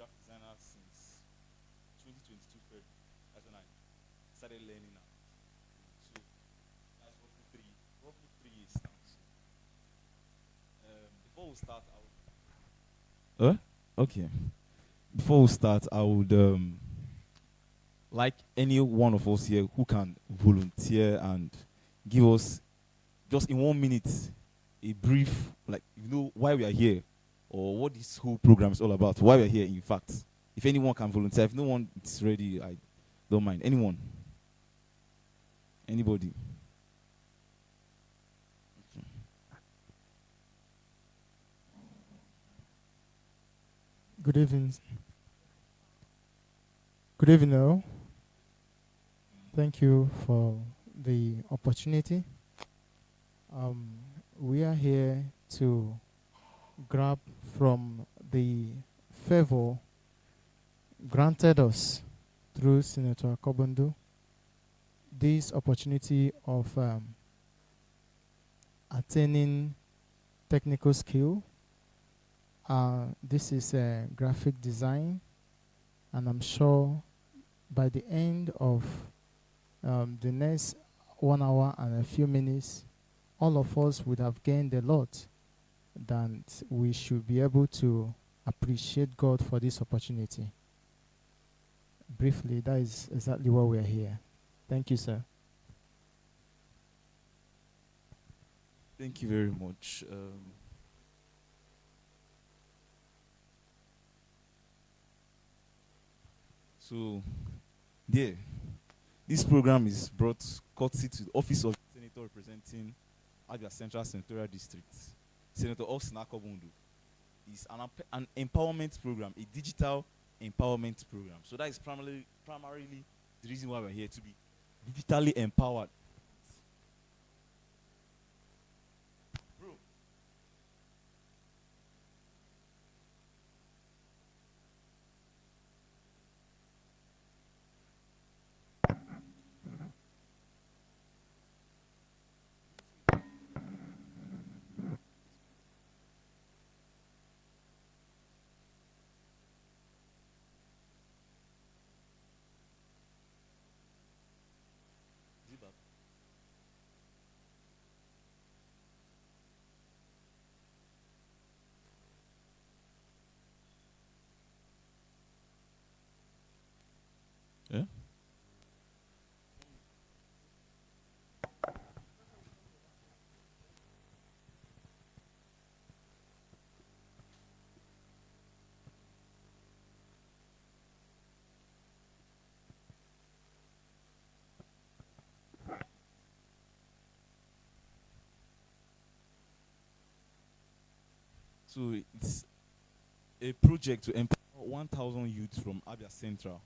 graphic designer since 2022 February. That's when I started learning now. So that's roughly 3 years now. So, before we start, I would. Okay. Before we start, I would like any one of us here who can volunteer and give us just in 1 minute a brief, like why we are here or what this whole program is all about. Why we are here, in fact. If anyone can volunteer, if no one is ready, I don't mind. Anyone? Anybody? Good evening. Good evening, all. Thank you for the opportunity. We are here to grab from the favor granted us through Senator Akobundu this opportunity of attaining technical skill. This is graphic design, and I'm sure by the end of the next 1 hour and a few minutes, all of us would have gained a lot that we should be able to appreciate God for this opportunity. Briefly, that is exactly why we are here. Thank you, sir. Thank you very much. So, yeah, this program is brought courtesy to the Office of Senator representing Abia Central Senatorial District, Senator Akobundu. It's an empowerment program, a digital empowerment program. So that is primarily the reason why we're here, to be digitally empowered. Bro. Is it back? Yeah? So it's a project to empower 1,000 youths from Abia Central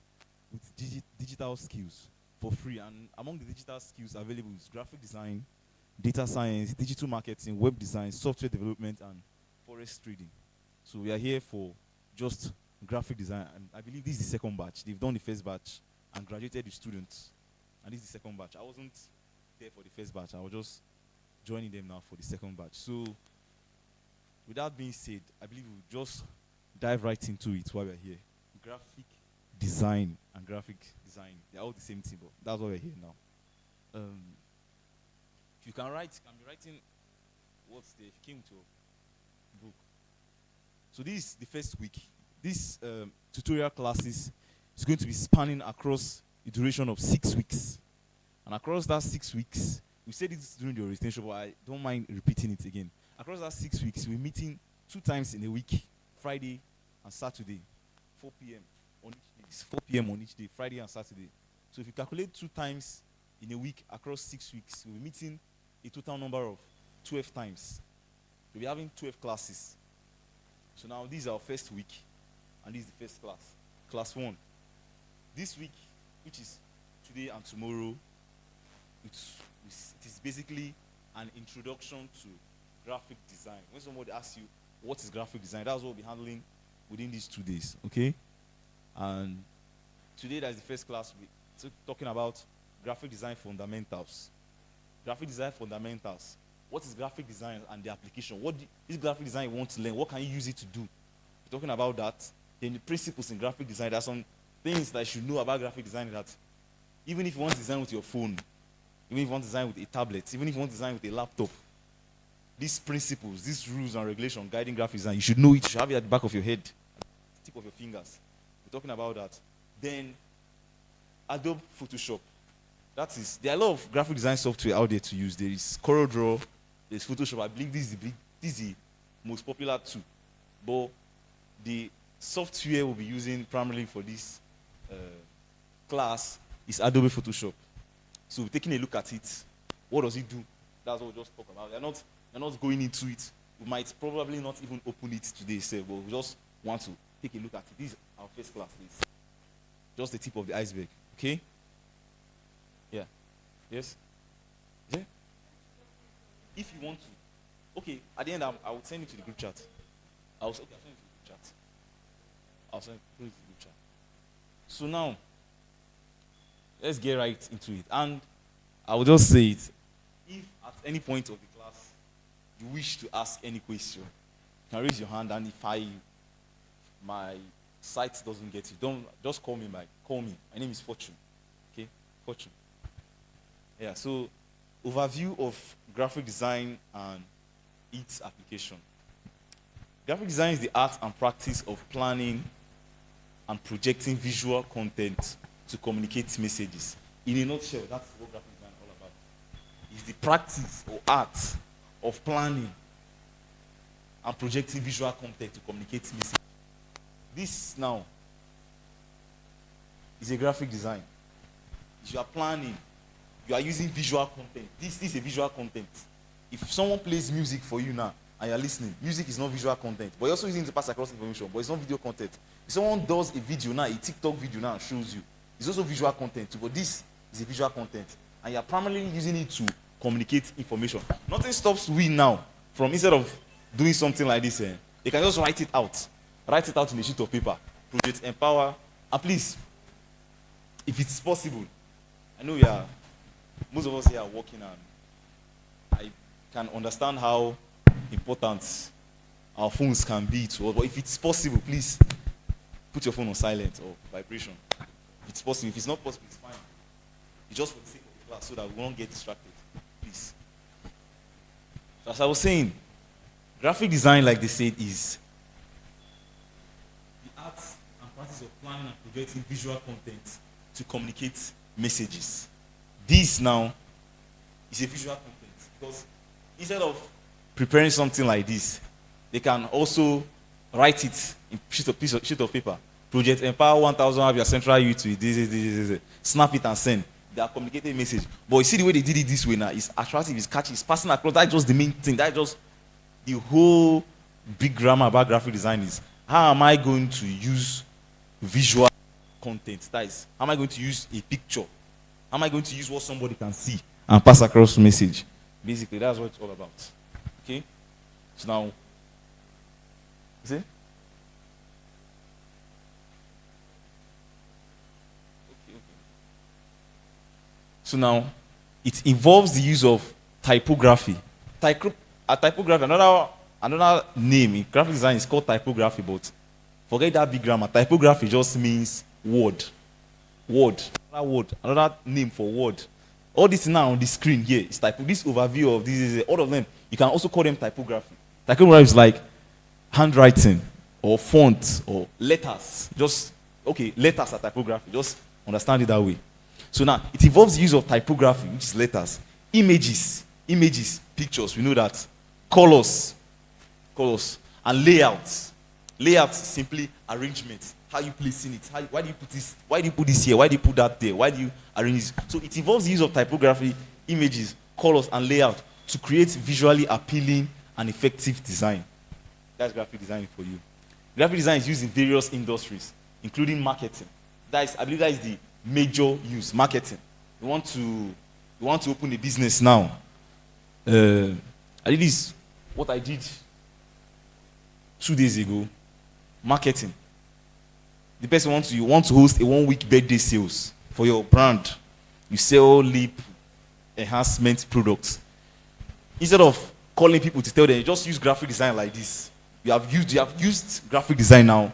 with digital skills for free. And among the digital skills available is graphic design, data science, digital marketing, web design, software development, and forex trading. So we are here for just graphic design. And I believe this is the second batch. They've done the first batch and graduated the students. And this is the second batch. I wasn't there for the first batch. I was just joining them now for the second batch. So with that being said, I believe we'll just dive right into it while we're here. Graphic design and graphic design, they're all the same thing, but that's why we're here now. If you can be writing what's there, if you came to a book. So this is the first week. This tutorial classes is going to be spanning across the duration of 6 weeks. And across that 6 weeks, we said this during the orientation, but I don't mind repeating it again. Across that 6 weeks, we're meeting 2 times in a week, Friday and Saturday, 4 p.m. on each day. It's 4 p.m. on each day, Friday and Saturday. So if you calculate 2 times in a week across 6 weeks, we're meeting a total number of 12 times. We'll be having 12 classes. So now this is our first week, and this is the first class, class 1. This week, which is today and tomorrow, it is basically an introduction to graphic design. When somebody asks you what is graphic design, that's what we'll be handling within these 2 days, okay? And today, that's the first class. We're talking about graphic design fundamentals. Graphic design fundamentals. What is graphic design and the application? What is graphic design you want to learn? What can you use it to do? We're talking about that. Then the principles in graphic design, there are some things that you should know about graphic design that even if you want to design with your phone, even if you want to design with a tablet, even if you want to design with a laptop, these principles, these rules and regulations guiding graphic design, you should know it. You should have it at the back of your head, at the tip of your fingers. We're talking about that. Then, Adobe Photoshop. That is, there are a lot of graphic design software out there to use. There is CorelDRAW, there's Photoshop. I believe this is the most popular tool. But the software we'll be using primarily for this class is Adobe Photoshop. So we're taking a look at it. What does it do? That's what we'll just talk about. We're not going into it. We might probably not even open it today, but we just want to take a look at it. This is our first class. This just the tip of the iceberg. Okay? Yeah. Yes? Yeah? If you want to. Okay, at the end, I will send it to the group chat. I'll send it to the group chat. I'll send it to the group chat. So now, let's get right into it. And I will just say it. If at any point of the class you wish to ask any question, you can raise your hand, and if my site doesn't get you, don't just call me. Call me. My name is Fortune. Okay, Fortune. Yeah. So, overview of graphic design and its application. Graphic design is the art and practice of planning and projecting visual content to communicate messages. In a nutshell, that's what graphic design is all about. It's the practice or art of planning and projecting visual content to communicate messages. This now is a graphic design. If you are planning, you are using visual content. This is a visual content. If someone plays music for you now and you're listening, music is not visual content, but you're also using it to pass across information, but it's not video content. If someone does a video now, a TikTok video now, and shows you, it's also visual content too, but this is a visual content. And you're primarily using it to communicate information. Nothing stops we now from, instead of doing something like this, they can just write it out. Write it out in a sheet of paper. Project, empower, and please, if it's possible, I know most of us here are working, and I can understand how important our phones can be to us. But if it's possible, please put your phone on silent or vibration. If it's possible. If it's not possible, it's fine. It's just for the sake of the class so that we won't get distracted. Please. So as I was saying, graphic design, like they said, is the art and practice of planning and projecting visual content to communicate messages. This now is a visual content, because instead of preparing something like this, they can also write it in sheet of paper. Project Empower 1000 Abia Central youth with this. Snap it and send. They are communicating a message. But you see the way they did it this way now, it's attractive, it's catchy, it's passing across. That's just the main thing. That's just the whole big grammar about graphic design is, how am I going to use visual content? That is, how am I going to use a picture? How am I going to use what somebody can see and pass across the message? Basically, that's what it's all about. Okay? So now, you see? Okay. So now, it involves the use of typography. Typography, another name in graphic design is called typography, but forget that big grammar. Typography just means word. Another name for word. All this now on the screen here is this overview of this, all of them. You can also call them typography. Typography is like handwriting or font or letters. Letters are typography. Just understand it that way. So now, it involves the use of typography, which is letters, images, pictures, we know that, colors, and layouts. Layouts is simply arrangement. How you placing it? Why do you put this? Why do you put this here? Why do you put that there? Why do you arrange it? So it involves the use of typography, images, colors, and layout to create visually appealing and effective design. That's graphic design for you. Graphic design is used in various industries, including marketing. I believe that is the major use, marketing. You want to open a business now. I did this, what I did 2 days ago, marketing. The person you want to host a 1-week birthday sales for your brand. You sell lip enhancement products. Instead of calling people to tell them, just use graphic design like this. You have used graphic design now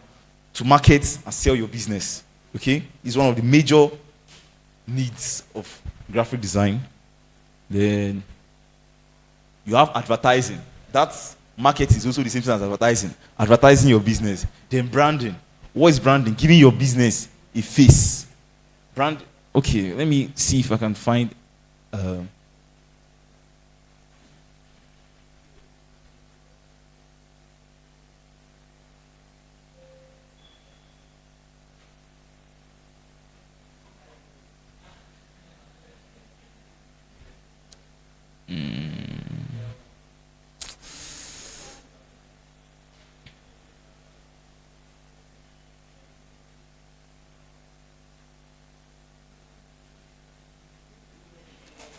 to market and sell your business. Okay? It's one of the major needs of graphic design. Then you have advertising. That market is also the same thing as advertising. Advertising your business. Then branding. What is branding? Giving your business a face. Brand. Okay, let me see if I can find.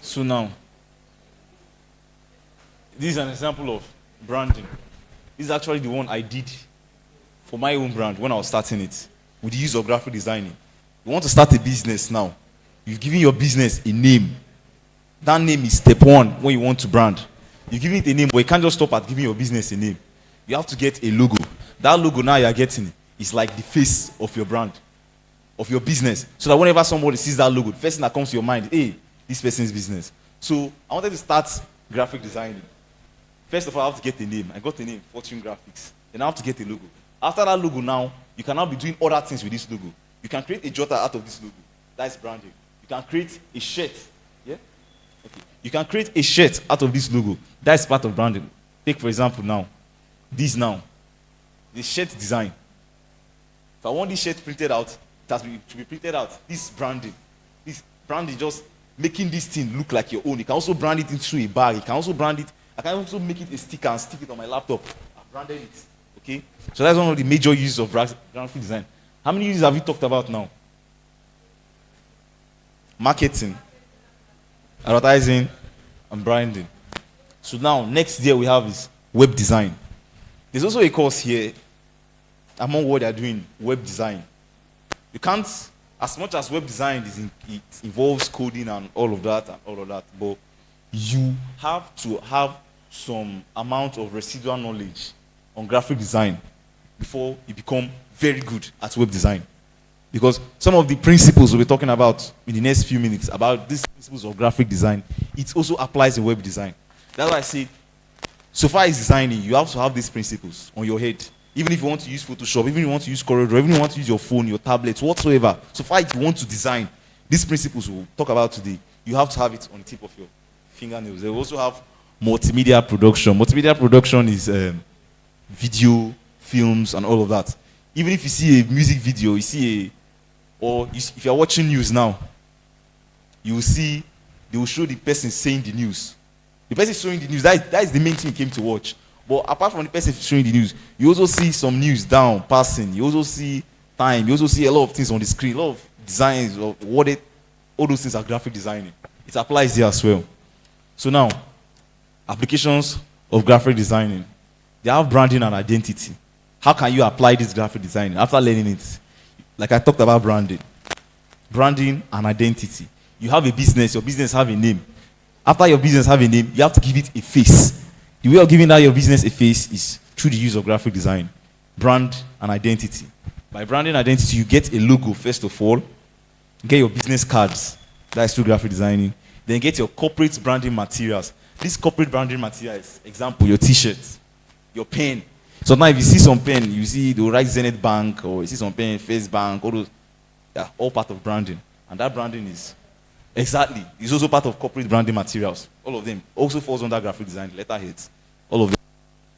So now, this is an example of branding. This is actually the one I did for my own brand when I was starting it with the use of graphic designing. You want to start a business now. You've given your business a name. That name is step one when you want to brand. You give it a name, but you can't just stop at giving your business a name. You have to get a logo. That logo now you're getting is like the face of your brand, of your business. So that whenever somebody sees that logo, the first thing that comes to your mind, hey, this person's business. So I wanted to start graphic designing. First of all, I have to get a name. I got the name, Fortune Graphics. Then I have to get a logo. After that logo now, you can now be doing other things with this logo. You can create a jotter out of this logo. That's branding. You can create a shirt. Yeah? Okay. You can create a shirt out of this logo. That's part of branding. Take, for example, now. This now. The shirt design. If I want this shirt printed out, it has to be printed out. This branding. This branding just making this thing look like your own. You can also brand it into a bag. You can also brand it. I can also make it a sticker and stick it on my laptop. I've branded it. Okay? So that's one of the major uses of graphic design. How many uses have we talked about now? Marketing, advertising, and branding. So now, next year we have is web design. There's also a course here, among what they're doing, web design. You can't, as much as web design it involves coding and all of that, but you have to have some amount of residual knowledge on graphic design before you become very good at web design. Because some of the principles we'll be talking about in the next few minutes, about these principles of graphic design, it also applies in web design. That's why I say, so far as designing, you have to have these principles on your head. Even if you want to use Photoshop, even if you want to use CorelDRAW, even if you want to use your phone, your tablet, whatsoever, so far if you want to design, these principles we'll talk about today, you have to have it on the tip of your fingernails. They also have multimedia production. Multimedia production is video, films, and all of that. Even if you see a music video, if you're watching news now, you will see, they will show the person saying the news. The person showing the news, that is the main thing you came to watch. But apart from the person showing the news, you also see some news down, passing. You also see time. You also see a lot of things on the screen, a lot of designs, all those things are graphic designing. It applies here as well. So now, applications of graphic designing. They have branding and identity. How can you apply this graphic design after learning it? Like I talked about branding and identity. You have a business, your business have a name. After your business have a name, you have to give it a face. The way of giving that your business a face is through the use of graphic design. Brand and identity. By branding and identity, you get a logo first of all. Get your business cards. That's through graphic designing. Then get your corporate branding materials. This corporate branding materials, example, your t-shirt, your pen. So now if you see some pen, you see the write Zenith Bank, or you see some pen, Face Bank, all those, all part of branding. And that branding is also part of corporate branding materials. All of them also falls under graphic design, letterheads, all of them.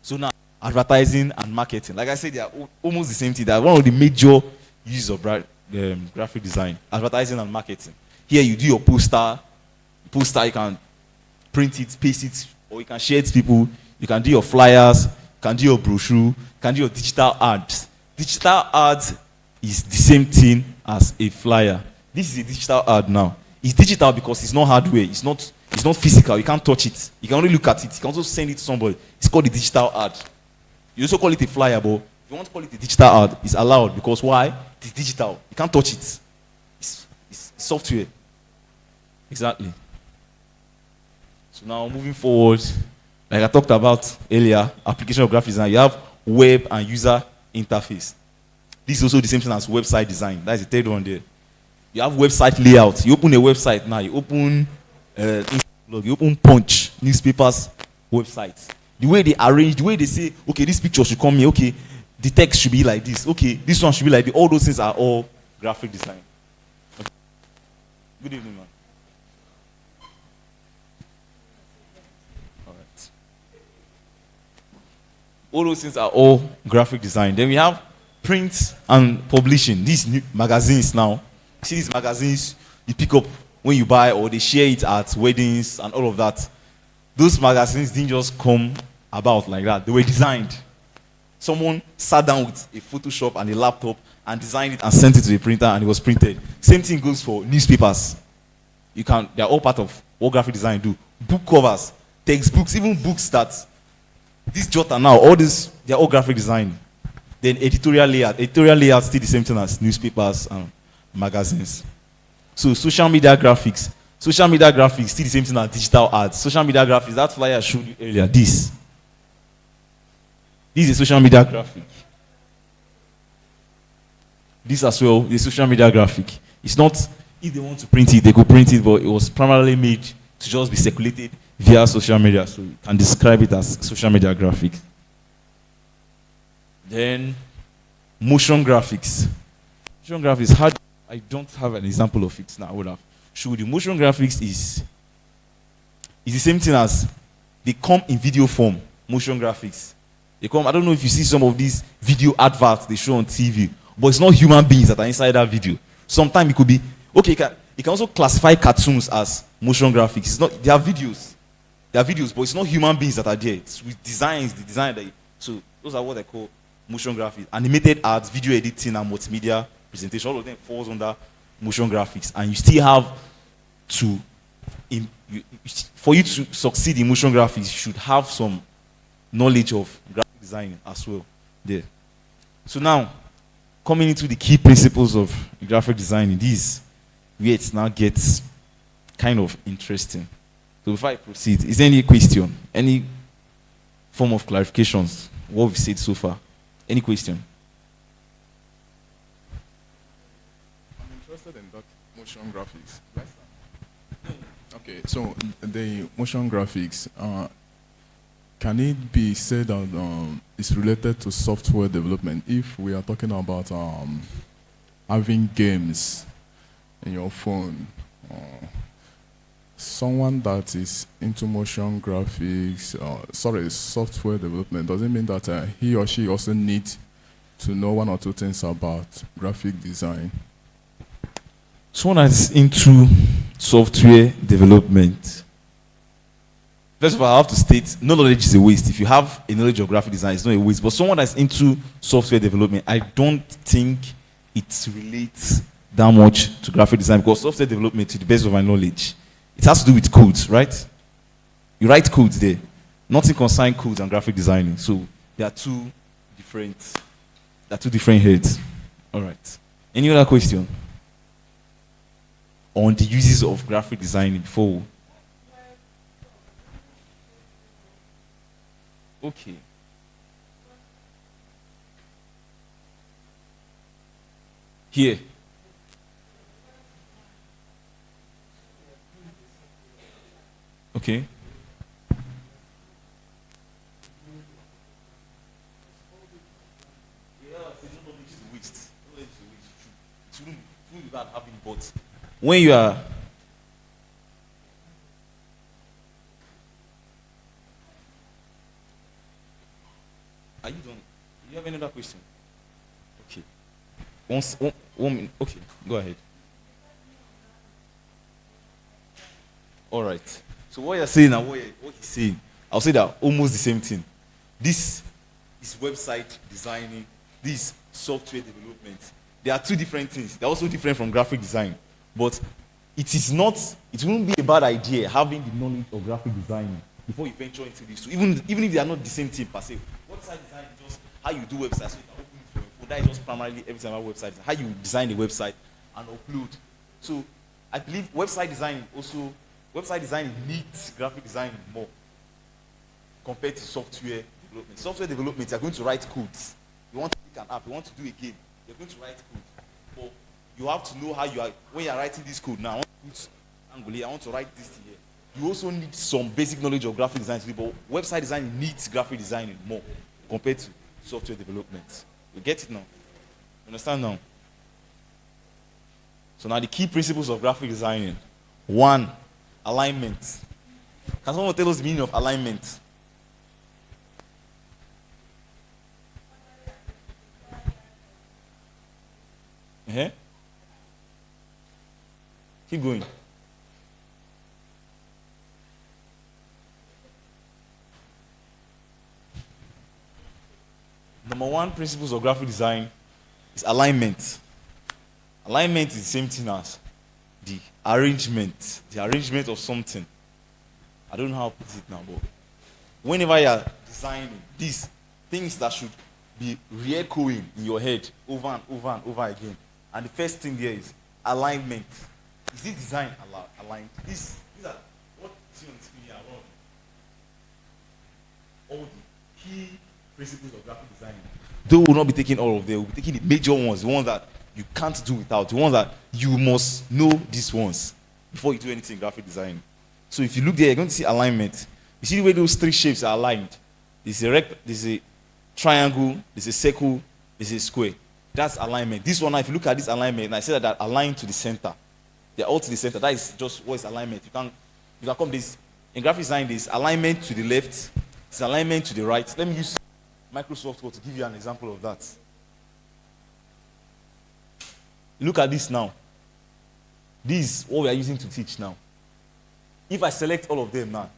So now, advertising and marketing. Like I said, they are almost the same thing. They are one of the major uses of graphic design. Advertising and marketing. Here you do your poster. Poster, you can print it, paste it, or you can share it to people. You can do your flyers, you can do your brochure, you can do your digital ads. Digital ads is the same thing as a flyer. This is a digital ad now. It's digital because it's not hardware. It's not physical. You can't touch it. You can only look at it. You can also send it to somebody. It's called a digital ad. You also call it a flyer, but if you want to call it a digital ad, it's allowed because why? It's digital. You can't touch it. It's software. Exactly. So now moving forward, like I talked about earlier, application of graphic design, you have web and user interface. This is also the same thing as website design. That's the third one there. You have website layout. You open a website now. You open you open Punch newspapers websites. The way they arrange, the way they say, okay, this picture should come here. Okay, the text should be like this. Okay, this one should be like this. All those things are all graphic design. Okay. Good evening, man. All right. All those things are all graphic design. Then we have print and publishing. These new magazines now. See these magazines you pick up when you buy, or they share it at weddings and all of that. Those magazines didn't just come about like that. They were designed. Someone sat down with a Photoshop and a laptop and designed it and sent it to the printer, and it was printed. Same thing goes for newspapers. They're all part of what graphic design do. Book covers, textbooks, even books that this Jota now, all this, they're all graphic design. Then editorial layout. Editorial layout still the same thing as newspapers and magazines. So social media graphics. Social media graphics still the same thing as digital ads. Social media graphics, that flyer I showed you earlier, this is a social media graphic. This as well, the social media graphic. It's not, if they want to print it, they could print it, but it was primarily made to just be circulated via social media. So you can describe it as social media graphics. Then motion graphics. Motion graphics, I don't have an example of it now. I would have showed you. Motion graphics is the same thing as, they come in video form. Motion graphics. They come, I don't know if you see some of these video adverts they show on TV, but it's not human beings that are inside that video. Sometimes it could be, okay, you can also classify cartoons as motion graphics. It's not, they are videos. They are videos, but it's not human beings that are there. It's with designs, the design that so those are what I call motion graphics. Animated ads, video editing, and multimedia presentation, all of them falls under motion graphics. And you still have to, for you to succeed in motion graphics, you should have some knowledge of graphic design as well there. So now, coming into the key principles of graphic design, this where it now gets kind of interesting. So before I proceed, is there any question? Any form of clarifications? What we've said so far? Any question? I'm interested in that motion graphics. Okay, so the motion graphics, can it be said that it's related to software development? If we are talking about having games in your phone, someone that is into motion graphics, software development, does it mean that he or she also needs to know one or two things about graphic design? Someone that's into software development. First of all, I have to state, no knowledge is a waste. If you have a knowledge of graphic design, it's not a waste. But someone that's into software development, I don't think it relates that much to graphic design, because software development, to the best of my knowledge, it has to do with codes, right? You write codes there. Nothing concerning codes and graphic designing. So there are two different heads. All right. Any other question on the uses of graphic design before? Okay. Here. Okay. But when you are you done? Do you have any other question? Okay. One minute. Okay, go ahead. All right. So what you're saying and what he's saying, I'll say that almost the same thing. This is website designing. This software development. There are two different things. They're also different from graphic design. But it wouldn't be a bad idea having the knowledge of graphic design before you venture into this. So even if they are not the same thing per se. Website design is just how you do websites. So you can open it for your phone. That is just primarily every time about website. How you design a website and upload. So I believe website design needs graphic design more compared to software development. Software development, you are going to write codes. You want to make an app, you want to do a game. You're going to write code. But you have to know how you are, when you're writing this code now, I want to put angle here, I want to write this here. You also need some basic knowledge of graphic design, but website design needs graphic design more compared to software development. You get it now? You understand now? So now the key principles of graphic designing. 1, alignment. Can someone tell us the meaning of alignment? Uh-huh. Keep going. Number 1 principles of graphic design is alignment. Alignment is the same thing as the arrangement of something. I don't know how to put it now, but whenever you are designing these things that should be re-echoing in your head over and over and over again, and the first thing there is alignment. Is this design aligned? These are what you see on the screen here are all the key principles of graphic design. Though we will not be taking all of them, we'll be taking the major ones, the ones that you can't do without, the ones that you must know these ones before you do anything in graphic design. So if you look there, you're going to see alignment. You see the way those 3 shapes are aligned. There's a triangle, there's a circle, there's a square. That's alignment. This one, now, if you look at this alignment, and I said that aligned to the center. They're all to the center. That is just what is alignment. You can come this in graphic design. This alignment to the left, it's alignment to the right. Let me use Microsoft Word to give you an example of that. Look at this now. This is what we are using to teach now. If I select all of them now,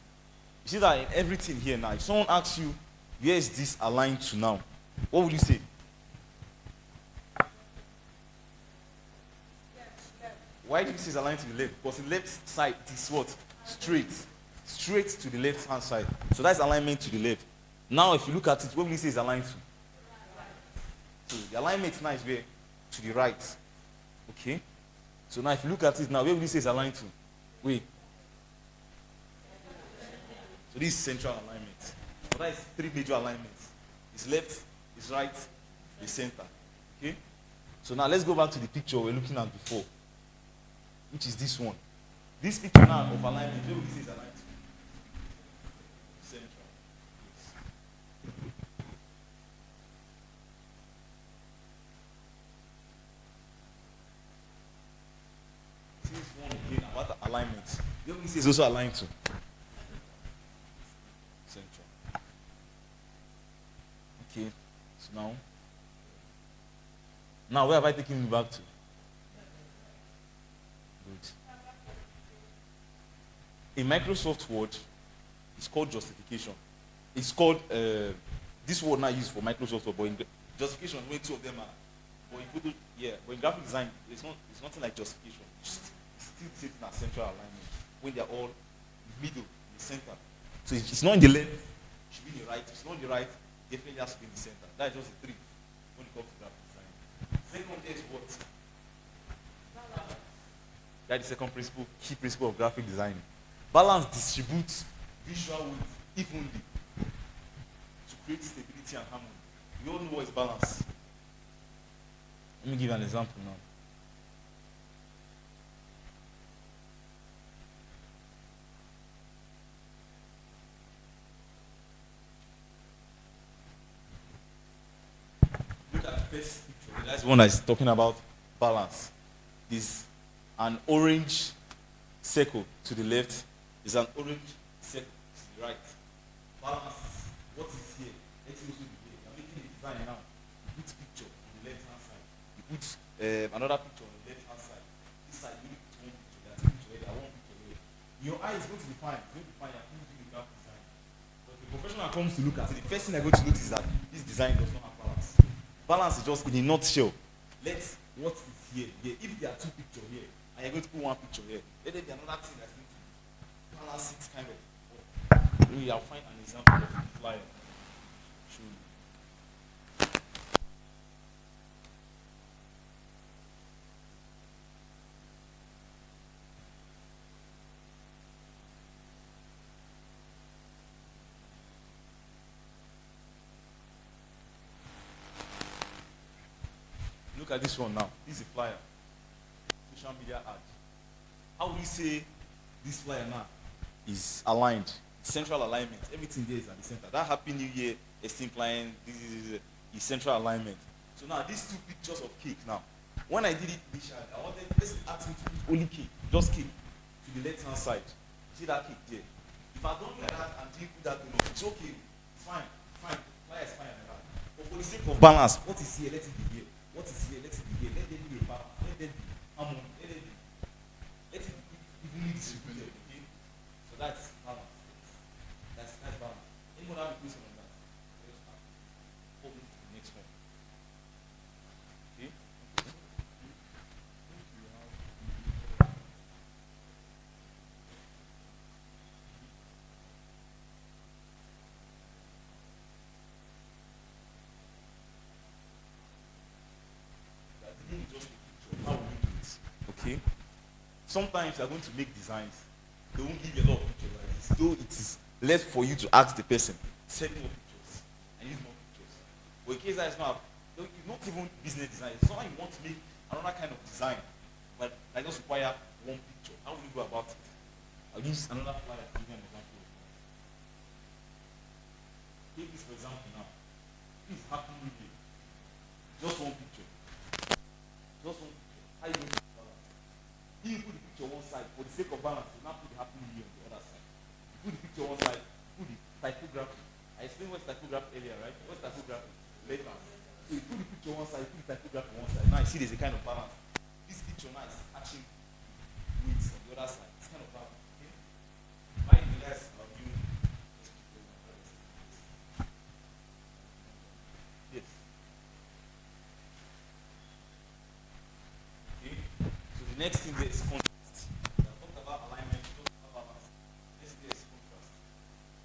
you see that in everything here now, if someone asks you, where is this aligned to now? What would you say? Why do you say it's aligned to the left? Because the left side is what? Straight to the left hand side. So that's alignment to the left. Now if you look at it, what will you say is aligned to? So the alignment now is where? To the right. Okay? So now if you look at it now, where will you say is aligned to? Wait. So this is central alignment. So that is 3 major alignments. It's left, it's right, the center. Okay? So now let's go back to the picture we were looking at before, which is this one. This picture now of alignment, where will you say is aligned to? Central. This one again about the alignment. Where will you say is also aligned to? Central. Okay, so now where have I taken you back to? Good. In Microsoft Word, it's called justification. It's called this word now used for Microsoft Word, but in justification, when 2 of them are, but in graphic design, it's nothing like justification. It's still sitting at central alignment when they're all middle, in the center. So if it's not in the left, it should be in the right. If it's not in the right, definitely has to be in the center. That's just a 3 when it comes to graphic design. Second is what? That's the second principle, key principle of graphic design. Balance distributes visual width evenly to create stability and harmony. We all know what is balance. Let me give you an example now. Look at the first picture. That's one that is talking about balance. This an orange circle to the left is an orange circle to the right. Balance. What is here? Let's also be here. You're making a design now. You put picture on the left hand side. You put another picture on the left hand side. This side you put one picture there, 2 picture there, 1 picture there. Your eye is going to be fine. It's going to be fine. You're going to do the graphic design. But if the professional comes to look at it, the first thing they're going to notice is that this design does not have balance. Balance is just in a nutshell. Let's what is here. If there are 2 pictures here, and you're going to put 1 picture here, let there be another thing that's going to balance it kind of. Maybe I'll find an example of the flyer. Show you. look at this one now. This is a flyer. Social media ad. How will you say this flyer now is aligned? Central alignment. Everything there is at the center. That Happy New Year, esteemed client, this is central alignment. So now these two pictures of cake now. When I did it initially, I wanted this ask me to put only cake, just cake, to the left hand side. See that cake there? If I don't like that and didn't put that on, it's okay. It's fine. Fine. Flyer is fine like that. But for the sake of balance, what is here, let it be here. What is here, let it be here. Let there be a balance. Let there be harmony. Let it be evenly distributed. Okay? So that's balance. That's balance. Anyone have a question on that? Let's start. Hold on to the next one. Okay? Okay. Sometimes you're going to make designs. They won't give you a lot of pictures like this. Though it is left for you to ask the person, send more pictures. I need more pictures. But in case that is not even business design, it's not like you want to make another kind of design, but I just require one picture. How will you go about it? I'll use another flyer to give you an example. Take this for example now. This is Happy New Year. Just one picture. Just one picture. How you going to balance? You put the picture one side for the sake of balance. You now put the Happy New Year on the other side. You put the picture one side. Put the typography. I explained what's typography earlier, right? What's typography? Later. So you put the picture one side. You put the typography one side. Now you see there's a kind of balance. This picture now is actually with on the other side. It's kind of balance. Okay? Why the less of you? Yes. Okay. So the next thing there is contrast. I talked about alignment, talked about balance. Next thing there is contrast.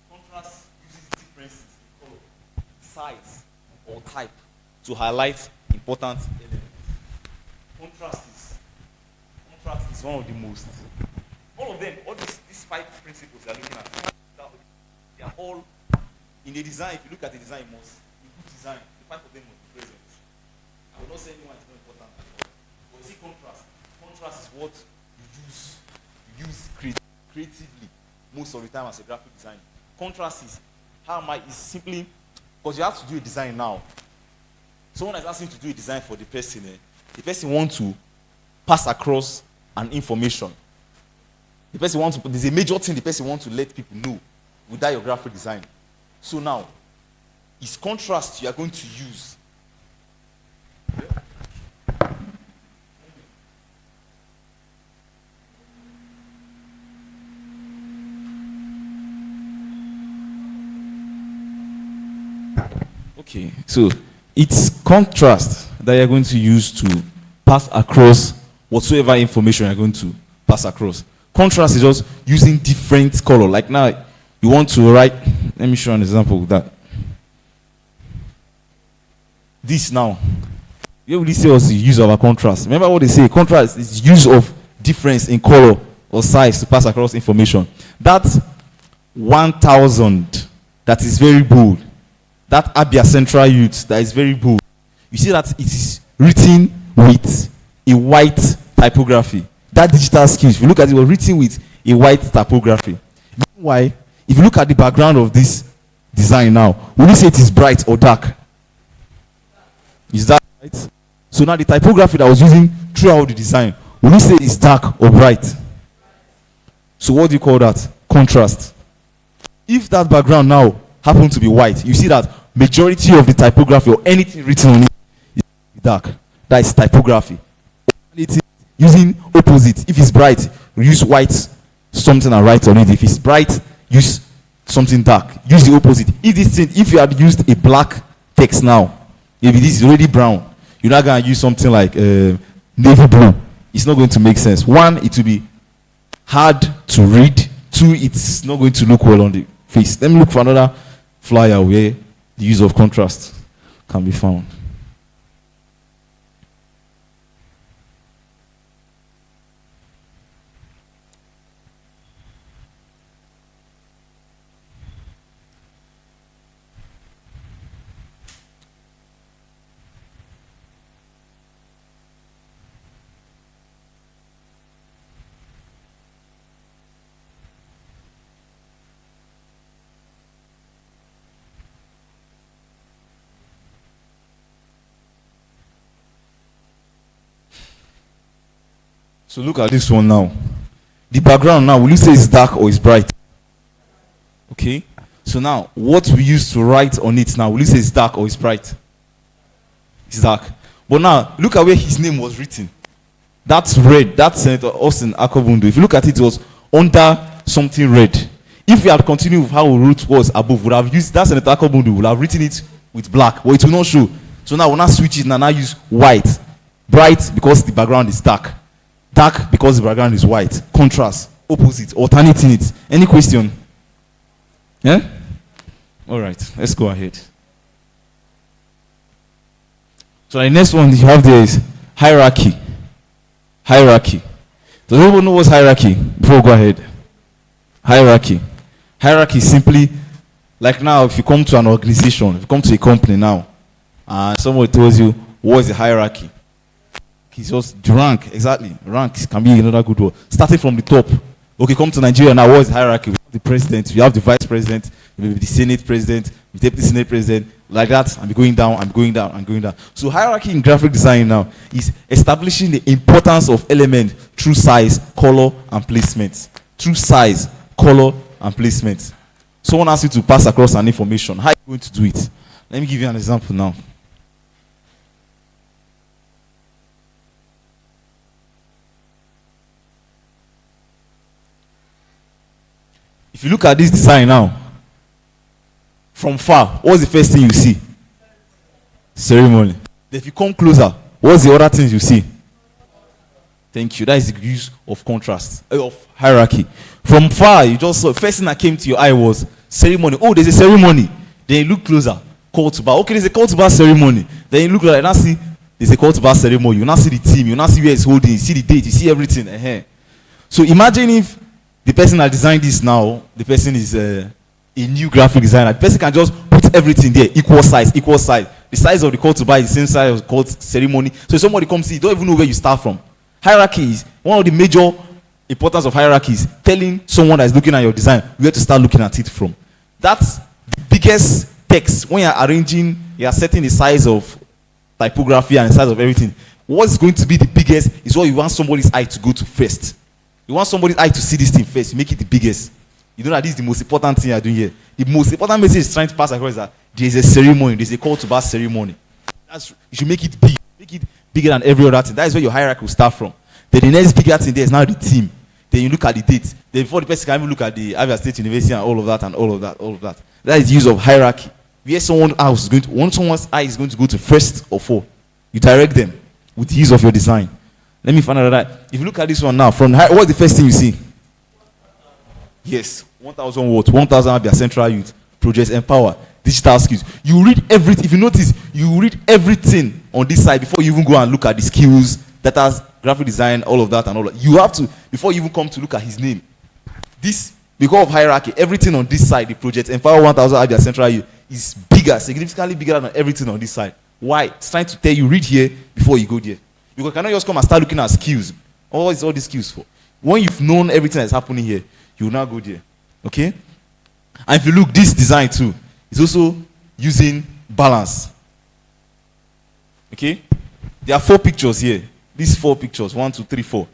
Contrast uses differences in color, size, or type to highlight important elements. Contrast is one of the most. All of them, all these 5 principles you are looking at, they are all in the design. If you look at the design, in good design, the 5 of them must be present. I will not say anyone is more important than the other. But you see contrast. Contrast is what you use creatively most of the time as a graphic designer. Contrast is simply because you have to do a design now. Someone is asking you to do a design for the person. The person wants to pass across an information. There's a major thing the person wants to let people know without your graphic design. So now, it's contrast you are going to use. Okay, so it's contrast that you're going to use to pass across whatsoever information you're going to pass across. Contrast is just using different color. Like now, you want to write, let me show an example of that. This now, you will say what's the use of a contrast. Remember what they say, contrast is use of difference in color or size to pass across information. That 1,000 that is very bold, that Abia Central Youth that is very bold, you see that it is written with a white typography. That digital skills, if you look at it, was written with a white typography. Why? If you look at the background of this design now, will you say it is bright or dark? Is that right? So now the typography that was using throughout the design, will you say it's dark or bright? So what do you call that? Contrast. If that background now happens to be white, you see that majority of the typography or anything written on it is dark. That is typography. Using opposite. If it's bright, use white something and write on it. If it's bright, use something dark. Use the opposite. If you had used a black text now, maybe this is already brown, you're not going to use something like navy blue. It's not going to make sense. One, it will be hard to read. Two, it's not going to look well on the face. Let me look for another flyer where the use of contrast can be found. So look at this one now. The background now, will you say it's dark or it's bright? Okay. So now, what we use to write on it now, will you say it's dark or it's bright? It's dark. But now, look at where his name was written. That's red. That's Senator Austin Akobundu. If you look at it, it was under something red. If we had continued with how we wrote was above, would have used that Senator Akobundu, would have written it with black, but it will not show. So now we'll not switch it and now use white. Bright because the background is dark. Dark because the background is white. Contrast, opposite, alternating it. Any question? Yeah? All right, let's go ahead. So the next one you have there is hierarchy. Hierarchy. Does anyone know what's hierarchy? Before we go ahead. Hierarchy. Hierarchy is simply like now if you come to an organization, if you come to a company now, and somebody tells you what is the hierarchy. It's just the rank, exactly. Rank can be another good word. Starting from the top. Okay, come to Nigeria now, what is the hierarchy? We have the president, we have the vice president, maybe the senate president, the deputy senate president, like that, and be going down, and going down, and going down. So hierarchy in graphic design now is establishing the importance of element through size, color, and placement. Through size, color, and placement. Someone asks you to pass across an information. How are you going to do it? Let me give you an example now. If you look at this design now, from far, what's the first thing you see? Ceremony. Then if you come closer, what's the other things you see? Thank you. That is the use of contrast, of hierarchy. From far, you just saw, first thing that came to your eye was ceremony. Oh, there's a ceremony. Then you look closer, call to bar. Okay, there's a call to bar ceremony. Then you look like, now see, there's a call to bar ceremony. You now see the team, you now see where it's holding, you see the date, you see everything. So imagine if the person that designed this now, the person is a new graphic designer. The person can just put everything there, equal size, equal size. The size of the call to buy is the same size of the call ceremony. So if somebody comes in, you don't even know where you start from. Hierarchy is one of the major importance of hierarchy is telling someone that is looking at your design where to start looking at it from. That's the biggest text. When you're arranging, you're setting the size of typography and the size of everything. What's going to be the biggest is what you want somebody's eye to go to first. You want somebody's eye to see this thing first. You make it the biggest. You know that this is the most important thing you're doing here. The most important message is trying to pass across that there's a ceremony, there's a call to bar ceremony. You should make it big. Make it bigger than every other thing. That is where your hierarchy will start from. Then the next bigger thing there is now the team. Then you look at the date. Then before the person can even look at the Abia State University and all of that and all of that, all of that. That is the use of hierarchy. Where someone's eye is going to go to first of all, you direct them with the use of your design. Let me find out that. If you look at this one now, from what's the first thing you see? Yes, 1,000 watts, 1,000 Abia Central Youth, Project Empower, digital skills. You read everything. If you notice, you read everything on this side before you even go and look at the skills, data, graphic design, all of that and all that. You have to, before you even come to look at his name. This, because of hierarchy, everything on this side, the Project Empower 1,000 Abia Central Youth, is bigger, significantly bigger than everything on this side. Why? It's trying to tell you, read here before you go there. Because you cannot just come and start looking at skills. What is all these skills for? When you've known everything that's happening here, you will now go there. Okay? And if you look, this design too is also using balance. Okay? There are 4 pictures here. These 4 pictures, 1, 2, 3, 4.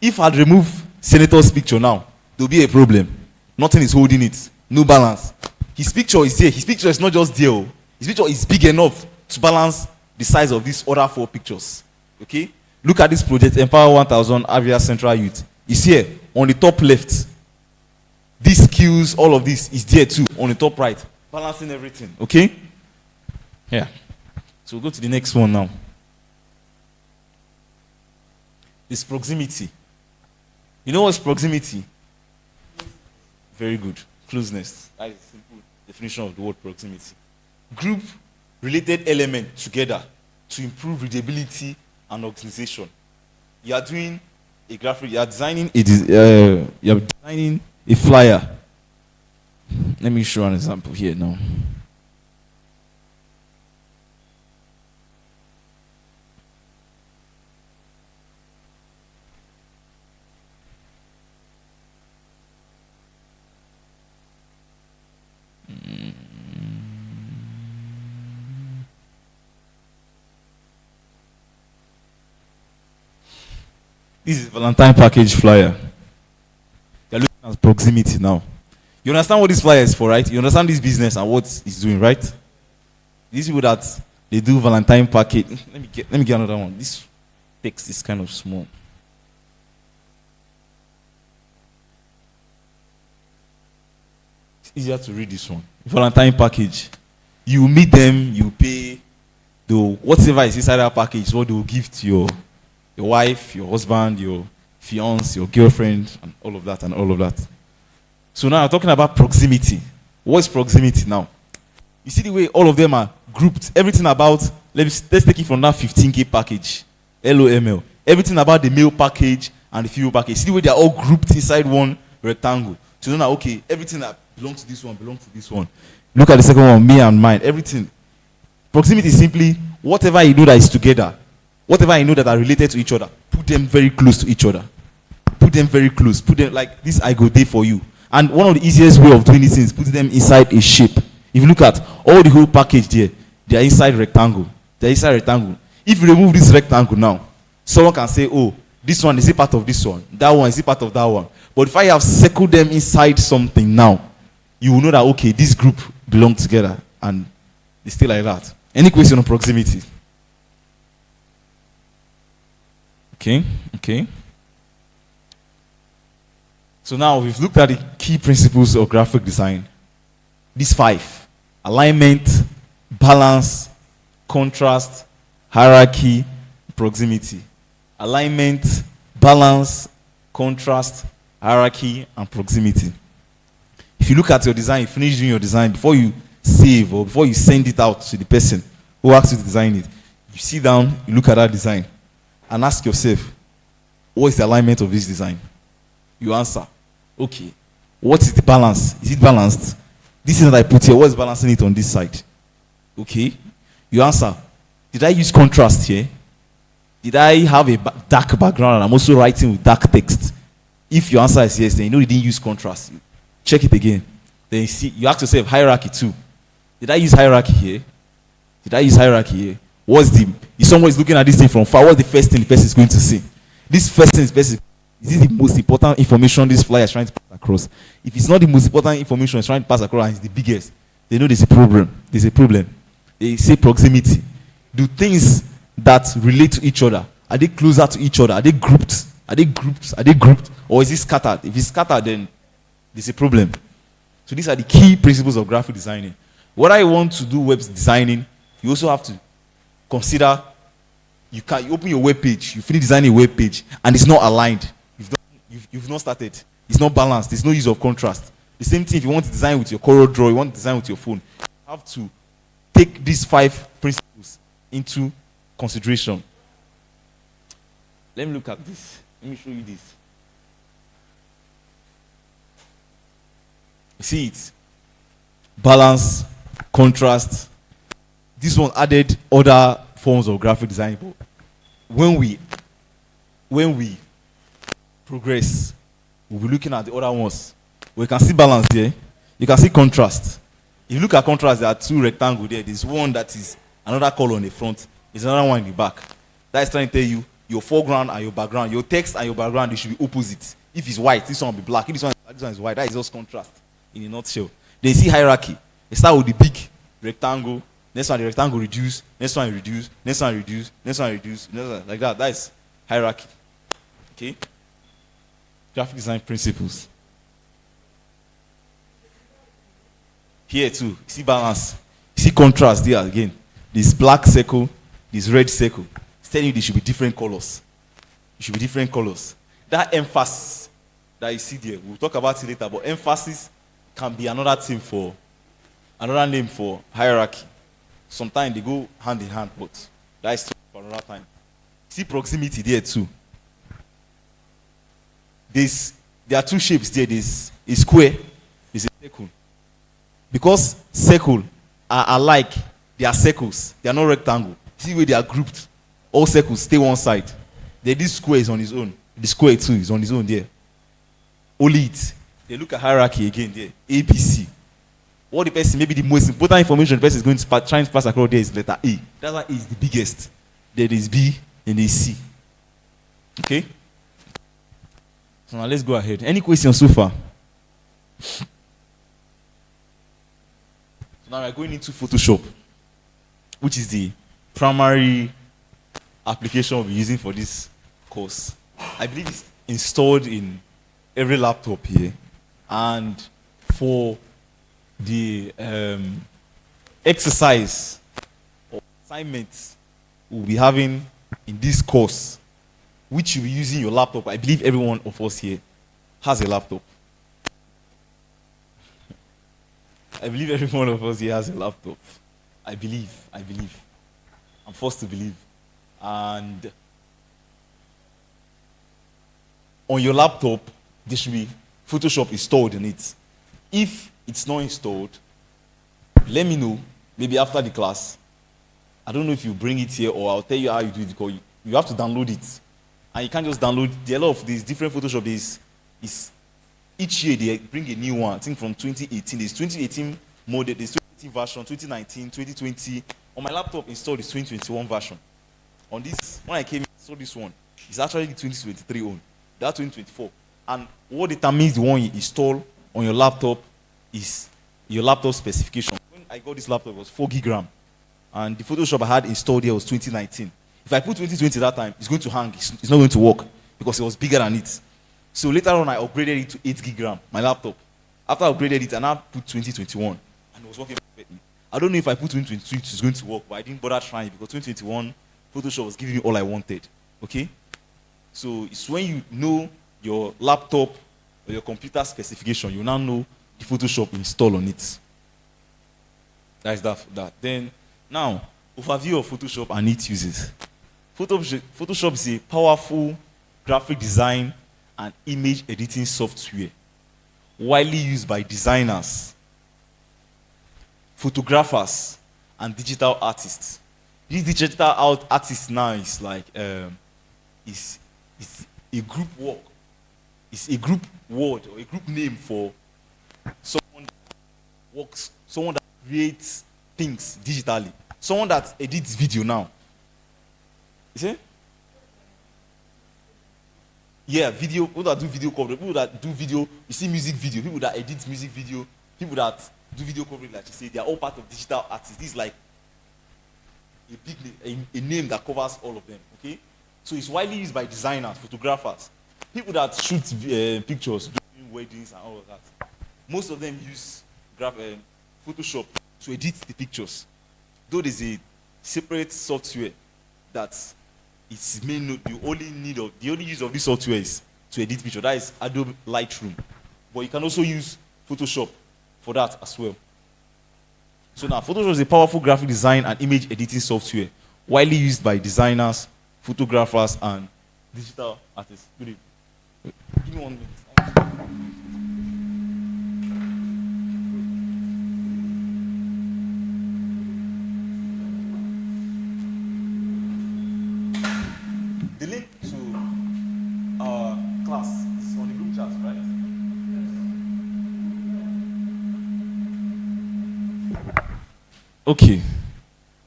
If I'd remove Senator's picture now, there'll be a problem. Nothing is holding it. No balance. His picture is here. His picture is not just there. His picture is big enough to balance the size of these other 4 pictures. Okay? Look at this project, Empower 1,000 Abia Central Youth. It's here on the top left. These skills, all of this is there too on the top right. Balancing everything. Okay? Yeah. So we'll go to the next one now. It's proximity. You know what's proximity? Very good. Closeness. That is a simple definition of the word proximity. Group related element together to improve readability and organization. You are doing a graphic, you are designing a flyer. Let me show an example here now. This is Valentine package flyer. You're looking at proximity now. You understand what this flyer is for, right? You understand this business and what it's doing, right? These people that they do Valentine package. Let me get another one. This text is kind of small. It's easier to read this one. Valentine package. You meet them, you pay the whatever is inside that package, what they will give to your wife, your husband, your fiance, your girlfriend, and all of that and all of that. So now I'm talking about proximity. What's proximity now? You see the way all of them are grouped. Everything about, let's take it from that 15K package, LOML. Everything about the male package and the female package. See the way they are all grouped inside one rectangle. So you know, okay, everything that belongs to this one belongs to this one. Look at the second one, me and mine. Everything. Proximity is simply whatever you know that is together, whatever you know that are related to each other, put them very close to each other. Put them very close. Put them like this. I go there for you. And one of the easiest way of doing this is putting them inside a shape. If you look at all the whole package there, they are inside rectangle. They are inside rectangle. If you remove this rectangle now, someone can say, oh, this one is a part of this one. That one is a part of that one. But if I have circled them inside something now, you will know that, okay, this group belong together. And they stay like that. Any question on proximity? Okay. So now we've looked at the key principles of graphic design. These 5. Alignment, balance, contrast, hierarchy, proximity. Alignment, balance, contrast, hierarchy, and proximity. If you look at your design, you finish doing your design, before you save or before you send it out to the person who asked you to design it, you sit down, you look at that design, and ask yourself, what is the alignment of this design? You answer, okay, what is the balance? Is it balanced? This is what I put here, what is balancing it on this side? Okay. You answer, did I use contrast here? Did I have a dark background and I'm also writing with dark text? If your answer is yes, then you know you didn't use contrast. Check it again. Then you see, you ask yourself, hierarchy too. Did I use hierarchy here? Did I use hierarchy here? If someone is looking at this thing from far, what's the first thing the person is going to see? This first thing is this the most important information this flyer is trying to pass across. If it's not the most important information it's trying to pass across and it's the biggest, they know there's a problem. There's a problem. They say proximity. Do things that relate to each other, are they closer to each other? Are they grouped? Are they grouped? Are they grouped? Or is it scattered? If it's scattered, then there's a problem. So these are the key principles of graphic designing. What I want to do web designing, you also have to consider, you open your web page, you finish designing a web page, and it's not aligned. You've not started. It's not balanced. There's no use of contrast. The same thing if you want to design with your Corel Draw, you want to design with your phone, you have to take these 5 principles into consideration. Let me look at this. Let me show you this. You see it? Balance, contrast. This one added other forms of graphic design. But when we progress, we'll be looking at the other ones. We can see balance here. You can see contrast. If you look at contrast, there are 2 rectangles there. There's one that is another color on the front. There's another one in the back. That is trying to tell you your foreground and your background. Your text and your background, they should be opposite. If it's white, this one will be black. If this one is white, that is just contrast in a nutshell. Then you see hierarchy. They start with the big rectangle. Next one, the rectangle reduce. Next one reduce. Next one reduce. Next one reduce. Next one, like that. That is hierarchy. Okay? Graphic design principles. Here too, you see balance. You see contrast there again. This black circle, this red circle. It's telling you they should be different colors. It should be different colors. That emphasis that you see there, we'll talk about it later, but emphasis can be another name for hierarchy. Sometimes they go hand in hand, but that is for another time. See proximity there too. There are 2 shapes there. There's a square, there's a circle. Because circle are alike, they are circles. They are not rectangle. See where they are grouped. All circles stay one side. Then this square is on its own. The square too is on its own there. Only it. They look at hierarchy again there. A, B, C. What the person, maybe the most important information the person is going to trying to pass across there is letter A. That's why A is the biggest. There is B and there is C. Okay? So now let's go ahead. Any questions so far? So now we're going into Photoshop, which is the primary application we'll be using for this course. I believe it's installed in every laptop here. And for the exercise or assignments we'll be having in this course, which you'll be using your laptop, I believe every one of us here has a laptop. I believe every one of us here has a laptop. I believe. I'm forced to believe. And on your laptop, there should be Photoshop installed in it. If it's not installed, let me know, maybe after the class. I don't know if you bring it here or I'll tell you how you do it, because you have to download it. And you can't just download. There are a lot of these different Photoshop days. Each year they bring a new one. I think from 2018. There's 2018 model, there's 2018 version, 2019, 2020. On my laptop installed is 2021 version. On this, when I came in, I saw this one. It's actually the 2023 one. That's 2024. And what determines the one you install on your laptop is your laptop specification. When I got this laptop, it was 4 gig RAM. And the Photoshop I had installed here was 2019. If I put 2020 that time, it's going to hang. It's not going to work because it was bigger than it. So later on, I upgraded it to 8 gig RAM, my laptop. After I upgraded it, I now put 2021. And it was working perfectly. I don't know if I put 2022, it's going to work, but I didn't bother trying because 2021, Photoshop was giving me all I wanted. Okay? So it's when you know your laptop or your computer specification, you now know the Photoshop installed on it. That's that. Then, now, overview of Photoshop and its uses. Photoshop is a powerful graphic design and image editing software widely used by designers, photographers, and digital artists. This digital artist now is like is a group work. It's a group word or a group name for someone that works, someone that creates things digitally, someone that edits video now. You see? Yeah, video, people that do video coverage, people that do video, you see music video, people that edit music video, people that do video coverage, like you say, they are all part of digital artists. This is like a big name, a name that covers all of them, okay? So it's widely used by designers, photographers, people that shoot pictures, doing weddings and all of that. Most of them use Photoshop to edit the pictures. Though there's a separate software that it's main, the only use of this software is to edit picture. That is Adobe Lightroom. But you can also use Photoshop for that as well. So now, Photoshop is a powerful graphic design and image editing software widely used by designers, photographers, and digital artists. Good evening. Give me 1 minute. The link to our class is on the group chat, right? Okay.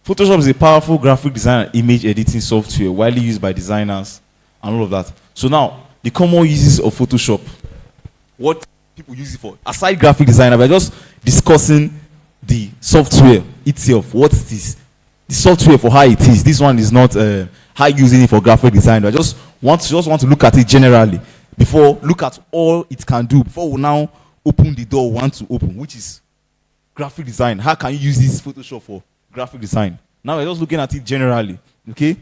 Photoshop is a powerful graphic design and image editing software widely used by designers and all of that. So now, the common uses of Photoshop. What people use it for. Aside graphic designer, we're just discussing the software itself. What it is. The software for how it is. This one is not how using it for graphic design. I just want to look at it generally before look at all it can do before we now open the door we want to open, which is graphic design. How can you use this Photoshop for graphic design? Now we're just looking at it generally. Okay,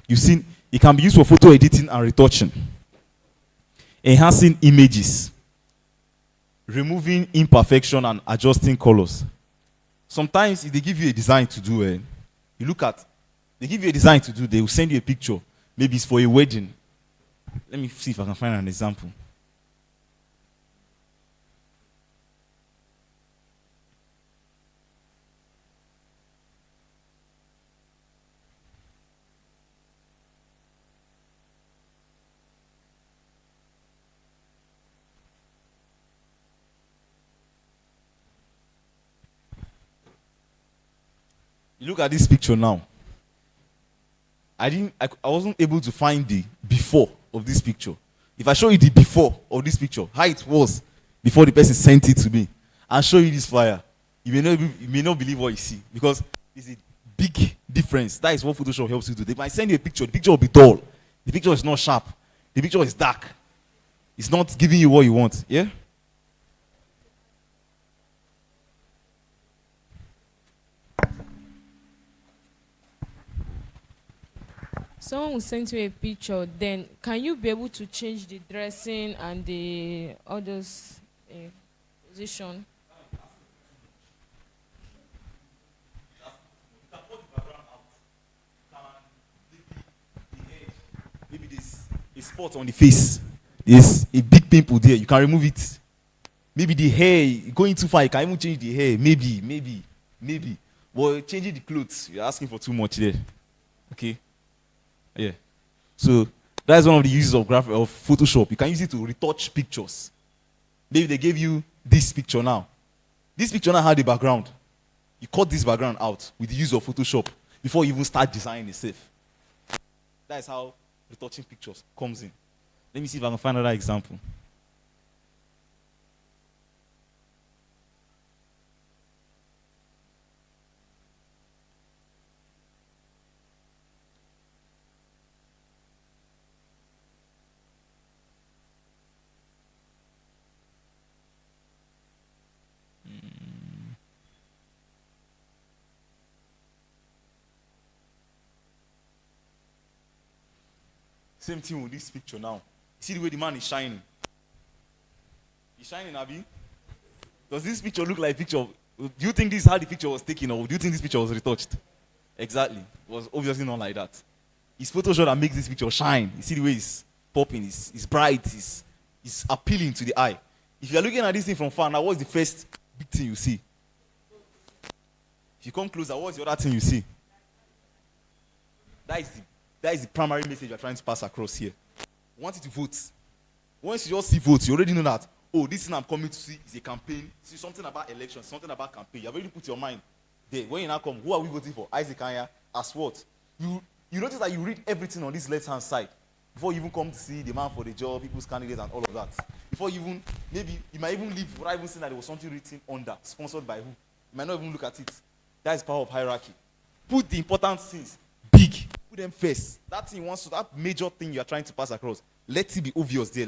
you've seen it can be used for photo editing and retouching, enhancing images, removing imperfection and adjusting colors. Sometimes if they give you a design to do, they give you a design to do, they will send you a picture. Maybe it's for a wedding. Let me see if I can find an example. You look at this picture now. I wasn't able to find the before of this picture. If I show you the before of this picture, how it was before the person sent it to me, and show you this flyer, you may not believe what you see, because it's a big difference. That is what Photoshop helps you do. They might send you a picture, the picture will be dull. The picture is not sharp. The picture is dark. It's not giving you what you want. Yeah? Someone will send you a picture, then can you be able to change the dressing and the others position? Maybe there's a spot on the face. There's a big pimple there. You can remove it. Maybe the hair going too far. You can even change the hair. Maybe. But changing the clothes, you're asking for too much there. Okay. Yeah. So that's one of the uses of Photoshop. You can use it to retouch pictures. Maybe they gave you this picture now. This picture now had a background. You cut this background out with the use of Photoshop before you even start designing itself. That is how retouching pictures comes in. Let me see if I can find another example. Same thing with this picture now. See the way the man is shining? He's shining, Abi? Does this picture look like a picture of, do you think this is how the picture was taken, or do you think this picture was retouched? Exactly. It was obviously not like that. It's Photoshop that makes this picture shine. You see the way it's popping, it's bright, it's appealing to the eye. If you're looking at this thing from far, now what's the first big thing you see? If you come closer, what's the other thing you see? That is the primary message you're trying to pass across here. I want you to vote. Once you just see votes, you already know that, oh, this thing I'm coming to see is a campaign. See something about elections, something about campaign. You have already put your mind there. When you now come, who are we voting for? Isaac Anya, as what? You notice that you read everything on this left-hand side before you even come to see the man for the job, people's candidates, and all of that. Before you even, maybe you might even leave without even seeing that there was something written under, sponsored by who. You might not even look at it. That is power of hierarchy. Put the important things big. Put them first. That thing wants to, that major thing you are trying to pass across. Let it be obvious there.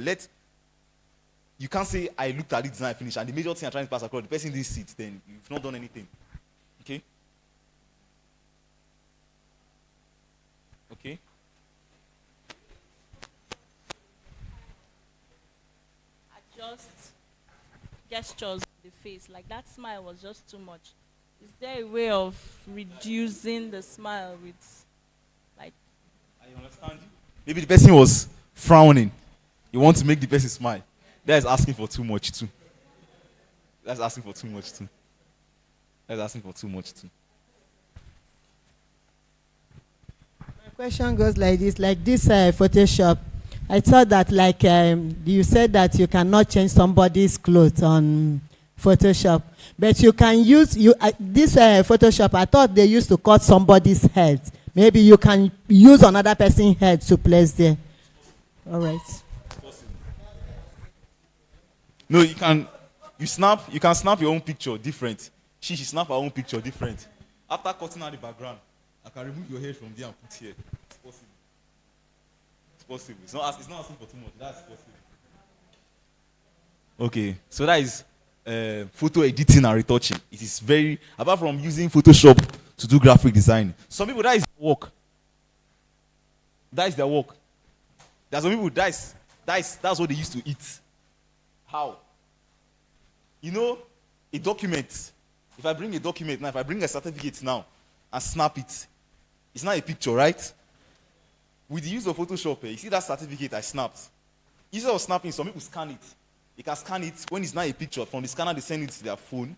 You can't say I looked at it and I finished, and the major thing you're trying to pass across, the person didn't see it, then you've not done anything. Okay? Okay? Adjust gestures on the face. Like that smile was just too much. Is there a way of reducing the smile with, like? I understand you. Maybe the person was frowning. You want to make the person smile. That is asking for too much too. That's asking for too much too. That's asking for too much too. My question goes like this Photoshop. I thought that you said that you cannot change somebody's clothes on Photoshop, but you can use this Photoshop. I thought they used to cut somebody's head. Maybe you can use another person's head to place there. All right. No, you can snap your own picture different. She snap her own picture different. After cutting out the background, I can remove your hair from there and put here. It's possible. It's possible. It's not asking for too much. That's possible. Okay, so that is photo editing and retouching. It is very, apart from using Photoshop to do graphic design, some people, that is their work. That is their work. There's some people, that's what they used to eat. How? You know, a document. If I bring a document now, if I bring a certificate now and snap it, it's not a picture, right? With the use of Photoshop, you see that certificate I snapped. Instead of snapping, some people scan it. You can scan it when it's not a picture. From the scanner, they send it to their phone.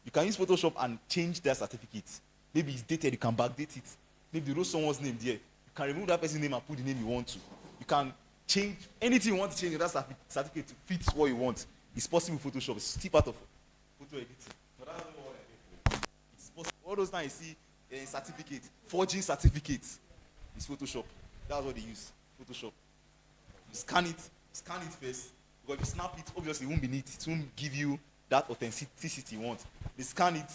You can use Photoshop and change their certificate. Maybe it's dated, you can backdate it. Maybe you wrote someone's name there. You can remove that person's name and put the name you want to. You can change anything you want to change in that certificate to fit what you want. It's possible with Photoshop. It's still part of photo editing. But that's not what I do. It's possible. All those times you see certificate, forging certificates. It's Photoshop. That's what they use. Photoshop. You scan it, scan it first. Because if you snap it, obviously it won't be neat. It won't give you that authenticity you want. They scan it,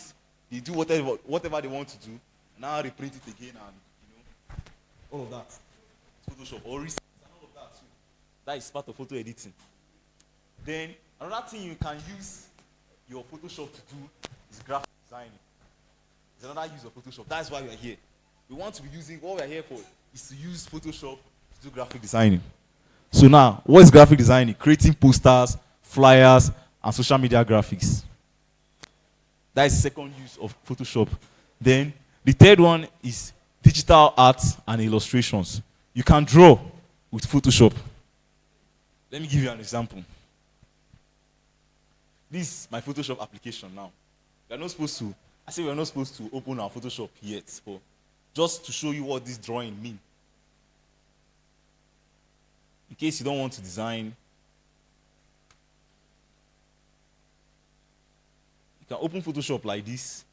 they do whatever they want to do, and now reprint it again, and all of that. Photoshop or reset and all of that too. That is part of photo editing. Then another thing you can use your Photoshop to do is graphic designing. It's another use of Photoshop. That's why we are here. We want to be using, what we are here for is to use Photoshop to do graphic designing. So now, what is graphic designing? Creating posters, flyers, and social media graphics. That is the second use of Photoshop. Then the third one is digital art and illustrations. You can draw with Photoshop. Let me give you an example. This is my Photoshop application now. We are not supposed to open our Photoshop yet, but just to show you what this drawing means. In case you don't want to design, you can open Photoshop like this.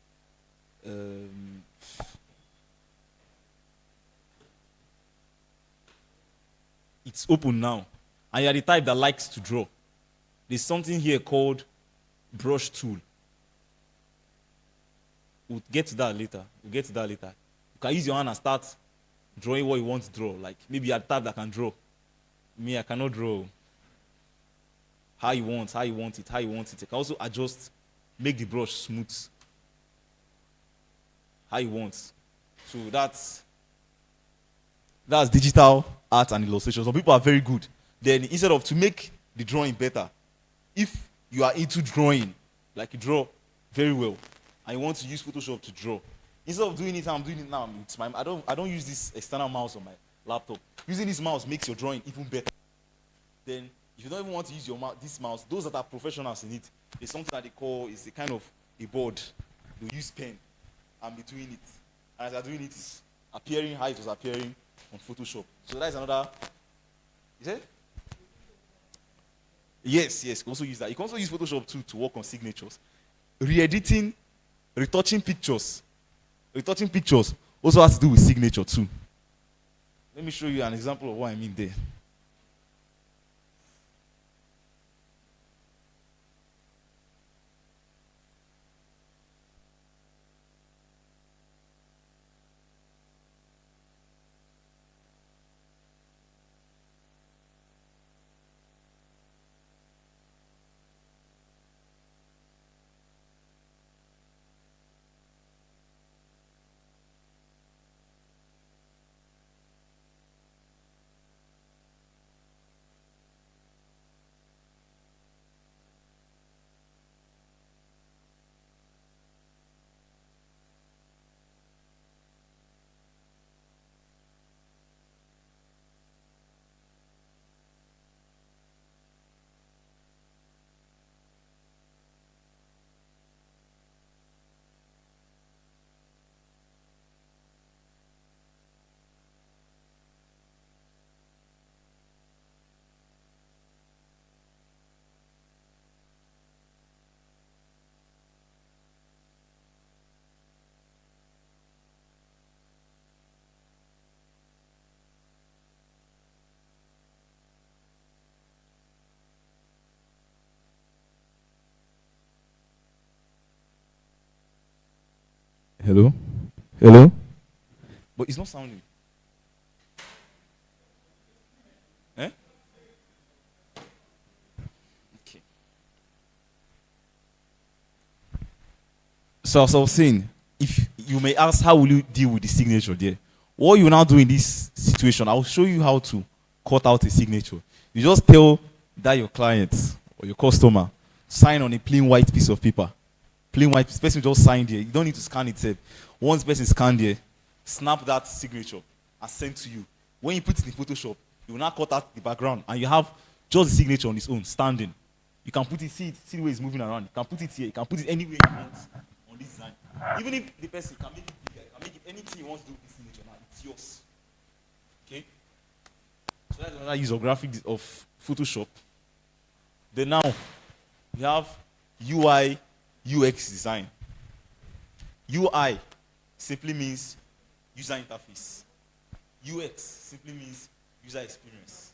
It's open now. And you are the type that likes to draw. There's something here called brush tool. We'll get to that later. You can use your hand and start drawing what you want to draw. Like maybe you're the type that can draw. Me, I cannot draw. How you want it. You can also adjust, make the brush smooth. How you want. So that's digital art and illustration. Some people are very good. Then instead of to make the drawing better, if you are into drawing, like you draw very well, and you want to use Photoshop to draw, instead of doing it, I'm doing it now. I don't use this external mouse on my laptop. Using this mouse makes your drawing even better. Then, if you don't even want to use this mouse, those that are professionals in it, there's something that they call, is a kind of a board. They use pen and be doing it. And as they're doing it, it's appearing how it was appearing on Photoshop. So that is another. Is it? Yes, you can also use that. You can also use Photoshop too to work on signatures. Re-editing, retouching pictures. Retouching pictures also has to do with signature too. Let me show you an example of what I mean there. Hello? But it's not sounding. Eh? Okay. So as I was saying, if you may ask, how will you deal with the signature there? What you now do in this situation, I'll show you how to cut out a signature. You just tell that your client or your customer sign on a plain white piece of paper. Plain white piece. Person just signed here. You don't need to scan it. Once the person scanned here, snap that signature and send to you. When you put it in Photoshop, you will now cut out the background and you have just the signature on its own, standing. You can put it, see the way it's moving around. You can put it here. You can put it anywhere you want on this design. Even if the person can make it bigger, can make it anything you want to do with this signature now, it's yours. Okay? So that's another use of graphics of Photoshop. Then now, we have UI, UX design. UI simply means user interface. UX simply means user experience.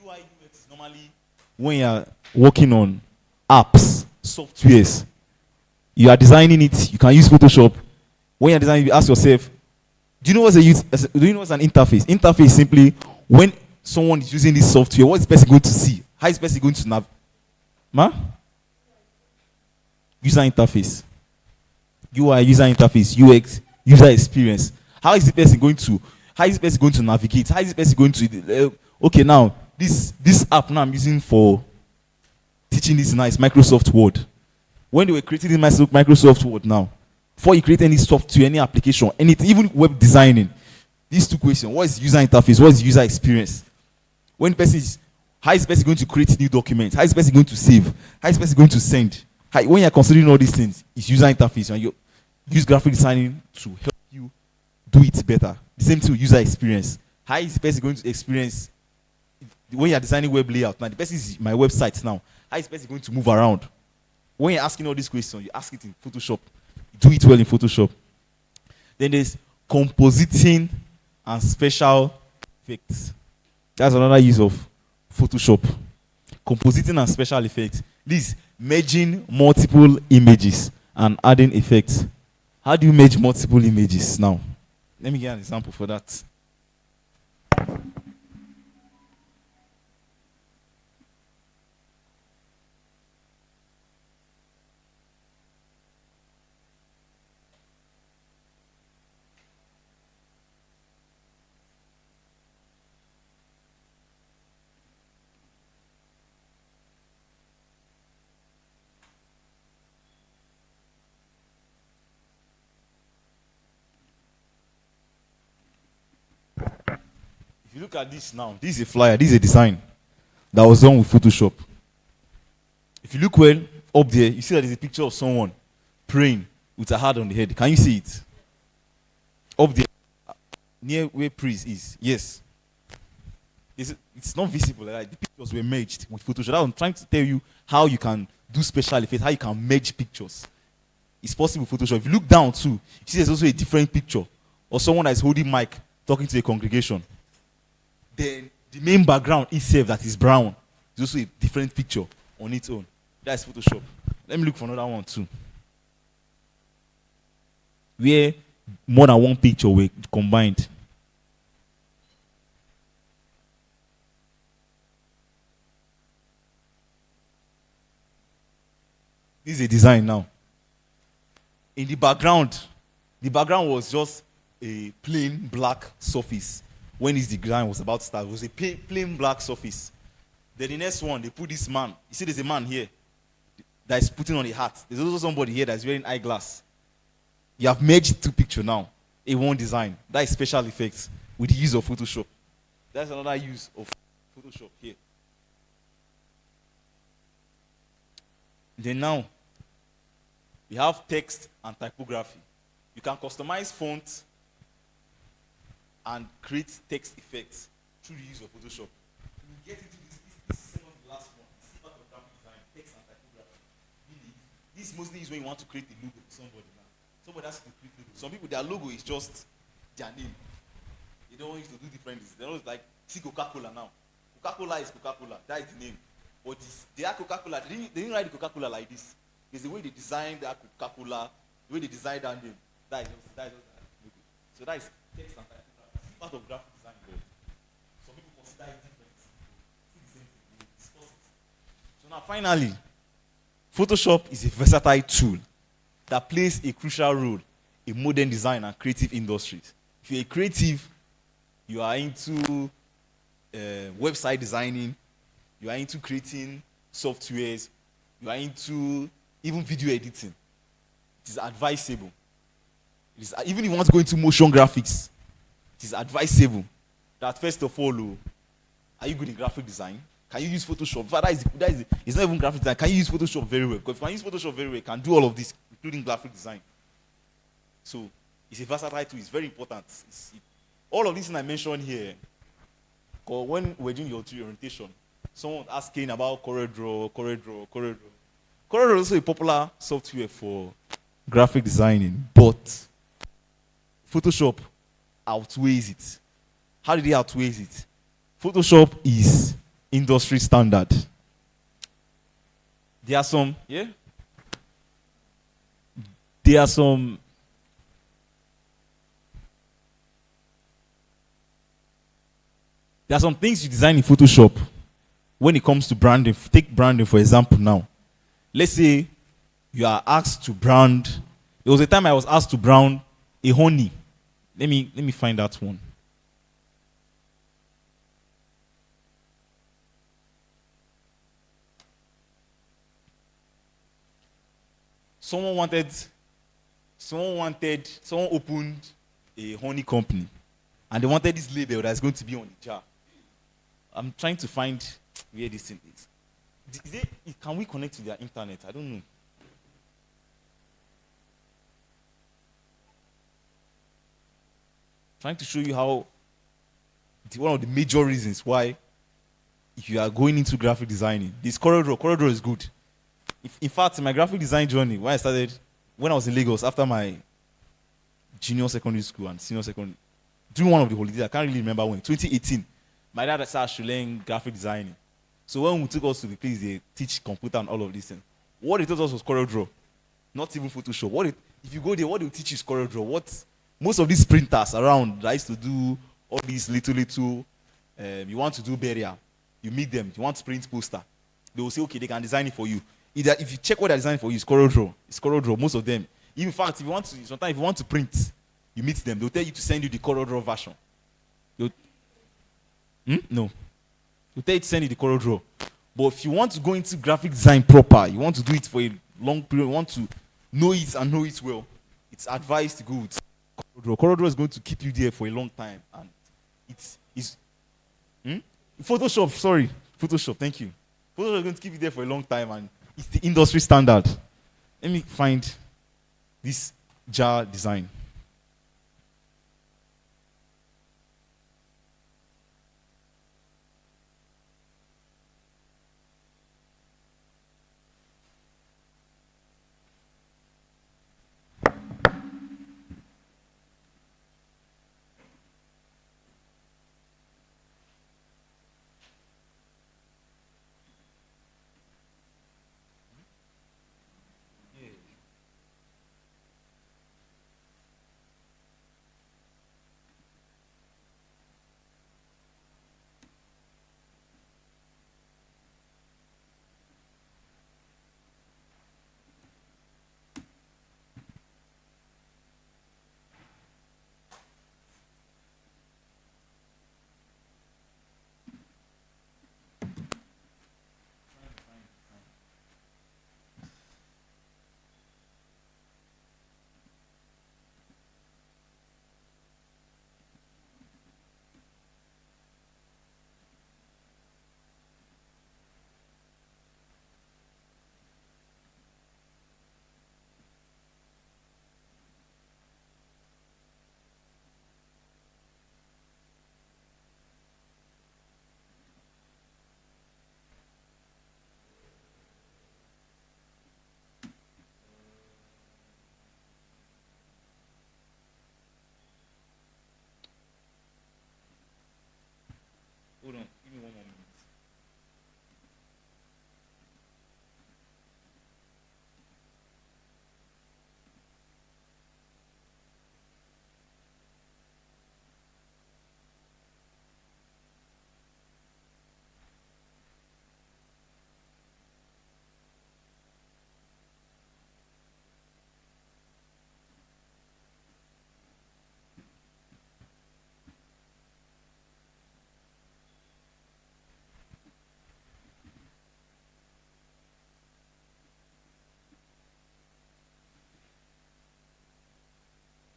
UI UX is normally when you're working on apps, softwares, you are designing it, you can use Photoshop. When you're designing, you ask yourself, do you know what's do you know what's an interface? Interface is simply when someone is using this software, what is the person going to see? How is the person going to user interface. UI, user interface, UX, user experience. How is the person going to navigate? How is the person going to okay, now this app now I'm using for teaching this now is Microsoft Word. When they were creating this Microsoft Word now, before you create any software, any application, anything, even web designing, these two questions: what is user interface? What is user experience? When the person is, how is the person going to create new documents? How is the person going to save? How is the person going to send? When you're considering all these things, it's user interface, and you use graphic designing to help you do it better. The same thing with user experience. How is the person going to experience when you're designing web layout? Now the person is my website now. How is the person going to move around? When you're asking all these questions, you ask it in Photoshop. Do it well in Photoshop. Then there's compositing and special effects. That's another use of Photoshop. Compositing and special effects. This merging multiple images and adding effects. How do you merge multiple images now? Let me get an example for that. If you look at this now, this is a flyer, this is a design that was done with Photoshop. If you look well up there, you see that there's a picture of someone praying with a heart on the head. Can you see it? Up there, near where priest is. Yes. It's not visible. Like the pictures were merged with Photoshop. I'm trying to tell you how you can do special effects, how you can merge pictures. It's possible with Photoshop. If you look down too, you see there's also a different picture or someone that is holding mic talking to a congregation. Then the main background itself that is brown is also a different picture on its own. That's Photoshop. Let me look for another one too. Where more than one picture were combined. This is a design now. In the background was just a plain black surface. When this design was about to start, it was a plain black surface. Then the next one, they put this man. You see there's a man here that is putting on a hat. There's also somebody here that's wearing eyeglass. You have merged two pictures now in one design. That is special effects with the use of Photoshop. That's another use of Photoshop here. Then now, we have text and typography. You can customize font and create text effects through the use of Photoshop. We get into this second last one, this part of graphic design, text and typography. Really, this mostly is when you want to create a logo for somebody now. Somebody has to create logo. Some people, their logo is just their name. They don't want you to do different things. They're always like, see Coca-Cola now. Coca-Cola is Coca-Cola. That is the name. But they are Coca-Cola. They didn't write the Coca-Cola like this. There's the way they designed that Coca-Cola, the way they designed that name. That is that logo. So that is text and typography. It's part of graphic design. Some people consider it different. It's the same thing. They discuss it. So now finally, Photoshop is a versatile tool that plays a crucial role in modern design and creative industries. If you're a creative, you are into website designing, you are into creating softwares, you are into even video editing. It is advisable. Even if you want to go into motion graphics, it is advisable that first of all, are you good in graphic design? Can you use Photoshop? It's not even graphic design. Can you use Photoshop very well? Because if you can use Photoshop very well, you can do all of this, including graphic design. So it's a versatile tool. It's very important. All of this I mentioned here, because when we're doing your orientation, someone asking about CorelDRAW. CorelDRAW is also a popular software for graphic designing, but Photoshop outweighs it. How did it outweigh it? Photoshop is industry standard. There are some, yeah? There are some things you design in Photoshop when it comes to branding. Take branding for example now. Let's say you are asked to brand. There was a time I was asked to brand a honey. Let me find that one. Someone opened a honey company, and they wanted this label that's going to be on the jar. I'm trying to find where this thing is. Can we connect to their internet? I don't know. Trying to show you how one of the major reasons why, if you are going into graphic designing, this CorelDRAW is good. In fact, in my graphic design journey, when I was in Lagos after my junior secondary school and senior secondary, during one of the holidays, I can't really remember when, 2018, my dad started to learn graphic designing. So when we took us to the place, they teach computer and all of these things. What they taught us was CorelDRAW, not even Photoshop. If you go there, what they will teach you is CorelDRAW. Most of these printers around that used to do all these little, you want to do burial, you meet them, you want to print poster, they will say, okay, they can design it for you. Either if you check what they're designing for you, it's CorelDRAW, most of them. In fact, sometimes if you want to print, you meet them, they'll tell you to send you the CorelDRAW version. No. They'll tell you to send you the CorelDRAW. But if you want to go into graphic design proper, you want to do it for a long period, you want to know it and know it well, it's advised to go with CorelDRAW. CorelDRAW is going to keep you there for a long time. And it's Photoshop, thank you. Photoshop is going to keep you there for a long time, and it's the industry standard. Let me find this jar design. Hold on, give me 1 more minute.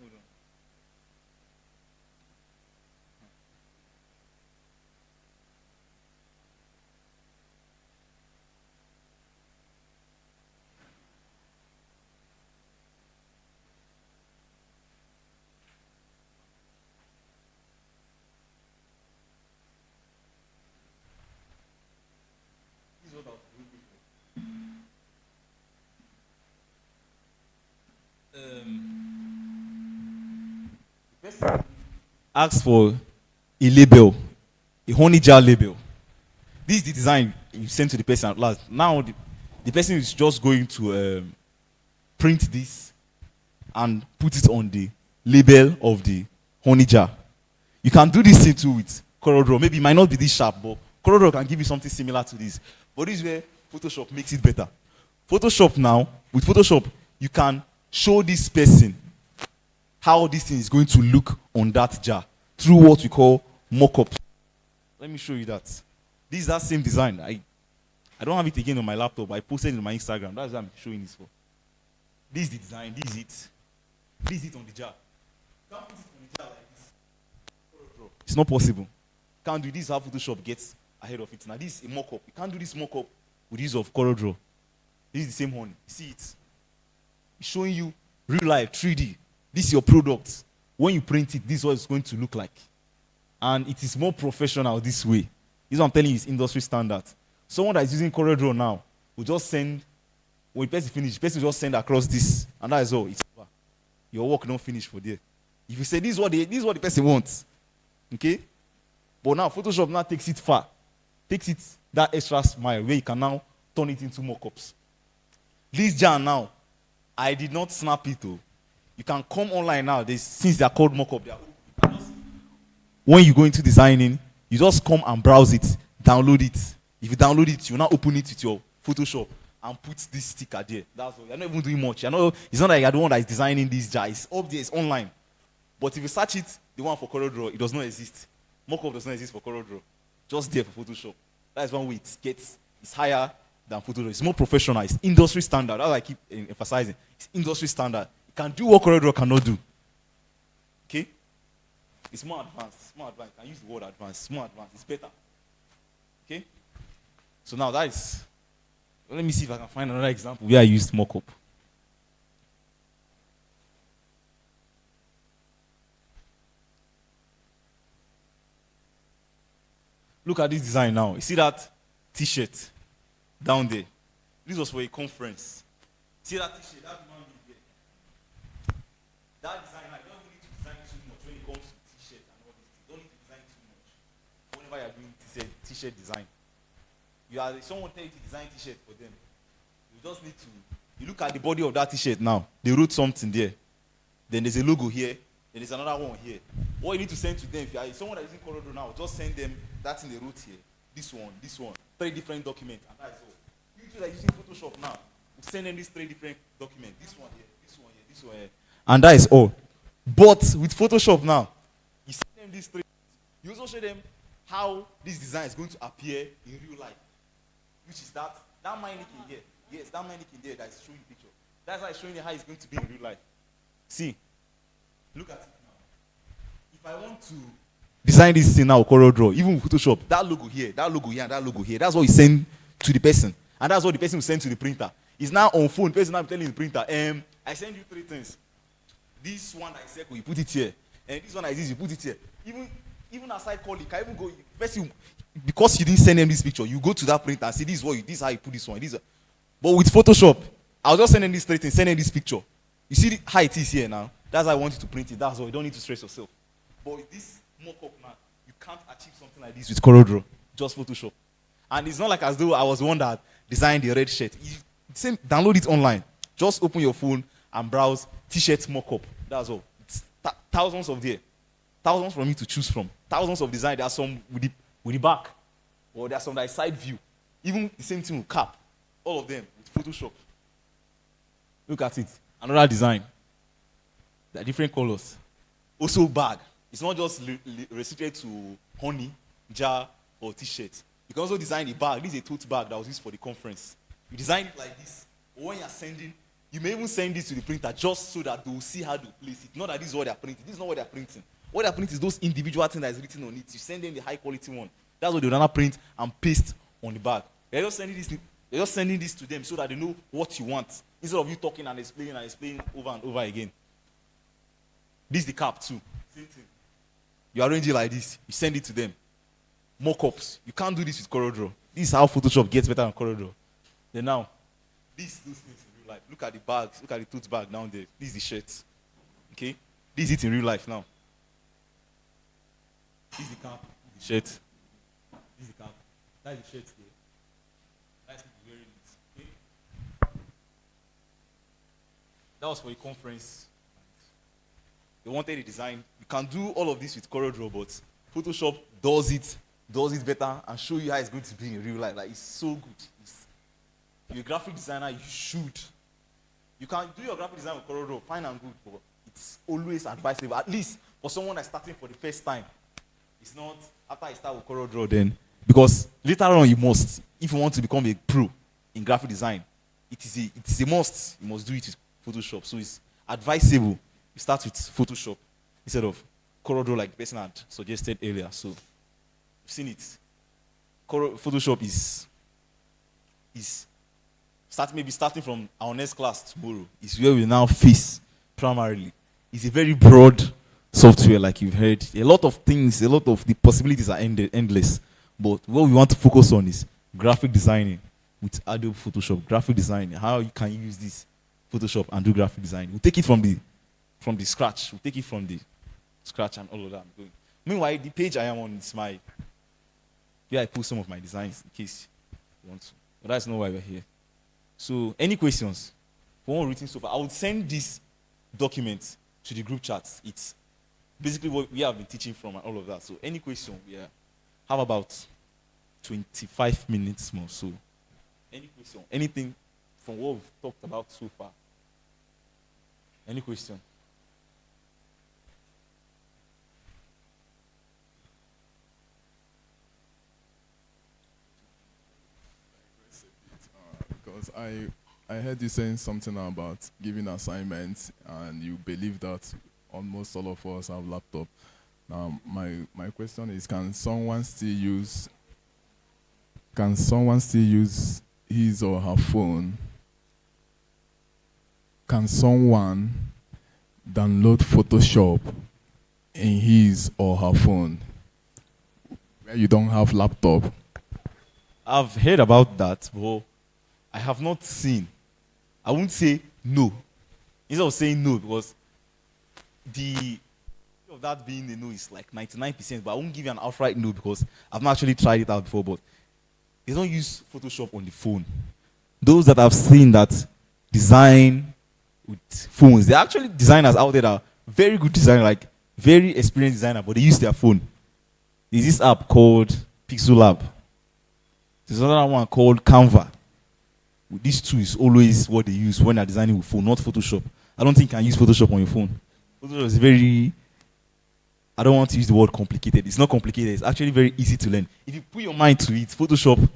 Hold on. This is what I was looking for. Person asks for a label, a honey jar label. This is the design you send to the person at last. Now the person is just going to print this and put it on the label of the honey jar. You can do this thing too with CorelDRAW. Maybe it might not be this sharp, but CorelDRAW can give you something similar to this. But this is where Photoshop makes it better. Photoshop now, with Photoshop, you can show this person how this thing is going to look on that jar through what we call mock-up. Let me show you that. This is that same design. I don't have it again on my laptop. I posted it on my Instagram. That's what I'm showing this for. This is the design. This is it. This is it on the jar. You can't put it on the jar like this. It's not possible. You can't do this. How Photoshop gets ahead of it. Now this is a mock-up. You can't do this mock-up with use of CorelDRAW. This is the same one. See it? It's showing you real life 3D. This is your product. When you print it, this is what it's going to look like. And it is more professional this way. This is what I'm telling you is industry standard. Someone that is using CorelDRAW now will just send, when the person finish, the person will just send across this. And that is all. It's over. Your work not finished for there. If you say this is what the person wants. Okay? But now Photoshop now takes it far. Takes it that extra smile where you can now turn it into mock-ups. This jar now, I did not snap it though. You can come online now. Since they are called mock-up, when you go into designing, you just come and browse it, download it. If you download it, you now open it with your Photoshop and put this sticker there. That's all. You're not even doing much. It's not like you're the one that is designing this jar. It's up there, it's online. But if you search it, the one for CorelDRAW, it does not exist. Mock-up does not exist for CorelDRAW. Just there for Photoshop. That is one way it's higher than Photoshop. It's more professional. It's industry standard. That's why I keep emphasizing. It's industry standard. It can do what CorelDRAW cannot do. Okay? It's more advanced. It's more advanced. I can use the word advanced. It's more advanced. It's better. Okay? So now that is. Let me see if I can find another example where I used mock-up. Look at this design now. You see that T-shirt down there? This was for a conference. See that T-shirt? That man there. That design, I don't need to design too much when it comes to T-shirt and all this. You don't need to design too much. Whenever you're doing T-shirt design, someone tell you to design T-shirt for them. You just need to. You look at the body of that T-shirt now. They wrote something there. Then there's a logo here. Then there's another one here. What you need to send to them, if you're someone that is using CorelDRAW now, just send them that thing they wrote here. This one. 3 different documents, and that's all. You two that are using Photoshop now, we send them these 3 different documents. This one here, this one here, this one here. And that is all. But with Photoshop now, you send them these 3. You also show them how this design is going to appear in real life. Which is that mannequin here. Yes, that mannequin there that is showing the picture. That's why it's showing you how it's going to be in real life. See, look at it now. If I want to design this thing now, CorelDRAW, even with Photoshop, that logo here, and that logo here, that's what you send to the person. And that's what the person will send to the printer. It's now on phone. The person now telling the printer, I send you 3 things. This one that is circle, you put it here. And this one that is this, you put it here. Even aside calling, you can even go, because you didn't send them this picture, you go to that printer and see this is how you put this one. But with Photoshop, I'll just send them this 3 things, send them this picture. You see how it is here now? That's how I want you to print it. That's all. You don't need to stress yourself. But with this mock-up now, you can't achieve something like this with CorelDRAW. Just Photoshop. And it's not like as though I was the one that designed the red shirt. Download it online. Just open your phone and browse T-shirt mock-up. That's all. It's thousands of there. Thousands for me to choose from. Thousands of design. There are some with the back. Or there are some that is side view. Even the same thing with cap. All of them with Photoshop. Look at it. Another design. There are different colors. Also bag. It's not just restricted to honey, jar, or T-shirt. You can also design a bag. This is a tote bag that was used for the conference. You design it like this. But when you're sending, you may even send this to the printer just so that they'll see how to place it. Not that this is what they're printing. This is not what they're printing. What they're printing is those individual things that is written on it. You send them the high quality one. That's what they'll now print and paste on the bag. You're just sending this to them so that they know what you want. Instead of you talking and explaining over and over again. This is the cap too. Same thing. You arrange it like this. You send it to them. Mock-ups. You can't do this with CorelDRAW. This is how Photoshop gets better than CorelDRAW. Then now, those things in real life. Look at the bags. Look at the tote bag down there. This is the shirt. Okay? This is it in real life now. This is the cap. This is the shirt. This is the cap. That's the shirt there. Nice people wearing it. Okay? That was for a conference. They wanted a design. You can do all of this with CorelDRAW, but Photoshop does it better and show you how it's going to be in real life. Like, it's so good. If you're a graphic designer, you should. You can do your graphic design with CorelDRAW, fine and good, but it's always advisable, at least for someone that's starting for the first time. It's not after I start with CorelDRAW then, because later on you must, if you want to become a pro in graphic design, it's a must. You must do it with Photoshop. So it's advisable you start with Photoshop instead of CorelDRAW like the person had suggested earlier. So you've seen it. Photoshop is starting from our next class tomorrow is where we now face primarily. It's a very broad software, like you've heard. A lot of things, a lot of the possibilities are endless. But what we want to focus on is graphic designing with Adobe Photoshop. Graphic design, how you can use this Photoshop and do graphic design. We'll take it from the scratch. We'll take it from the scratch and all of that. Meanwhile, the page I am on is where I put some of my designs in case you want to. But that's not why we're here. So, any questions? For one written so far, I will send this document to the group chat. It's basically what we have been teaching from and all of that. So, any question? We have about 25 minutes more. So, any question? Anything from what we've talked about so far? Any question? Because I heard you saying something about giving assignments, and you believe that almost all of us have laptop. Now, my question is, can someone still use his or her phone? Can someone download Photoshop in his or her phone where you don't have laptop? I've heard about that, but I have not seen. I won't say no. Instead of saying no, because the of that being a no is like 99%, but I won't give you an outright no because I've not actually tried it out before. But they don't use Photoshop on the phone. Those that I've seen that design with phones, they're actually designers out there that are very good designers, like very experienced designer, but they use their phone. There's this app called Pixel Lab. There's another one called Canva. These two is always what they use when they're designing with phone, not Photoshop. I don't think you can use Photoshop on your phone. Photoshop is very, I don't want to use the word complicated. It's not complicated. It's actually very easy to learn. If you put your mind to it, Photoshop,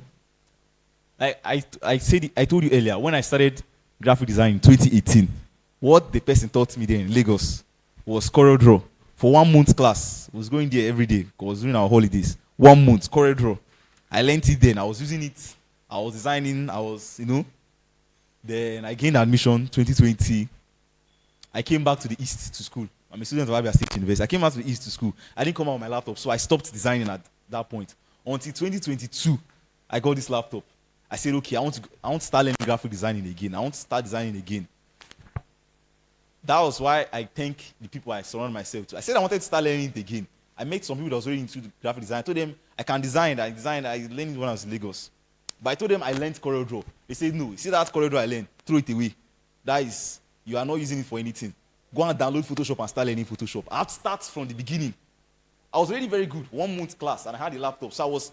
like I told you earlier, when I started graphic design in 2018, what the person taught me there in Lagos was CorelDRAW. For 1 month class, I was going there every day because I was doing our holidays. 1 month, CorelDRAW. I learned it then. I was using it. I was designing. Then I gained admission 2020. I came back to the East to school. I'm a student of Abia State University. I came back to the East to school. I didn't come out with my laptop, so I stopped designing at that point. Until 2022, I got this laptop. I said, okay, I want to start learning graphic designing again. I want to start designing again. That was why I thank the people I surround myself to. I said I wanted to start learning it again. I met some people that was already into the graphic design. I told them I can design. I learned it when I was in Lagos. But I told them I learned CorelDRAW. They said, no, see that CorelDRAW I learned? Throw it away. That is, you are not using it for anything. Go and download Photoshop and start learning Photoshop. I had to start from the beginning. I was already very good. 1 month class, and I had a laptop. So I was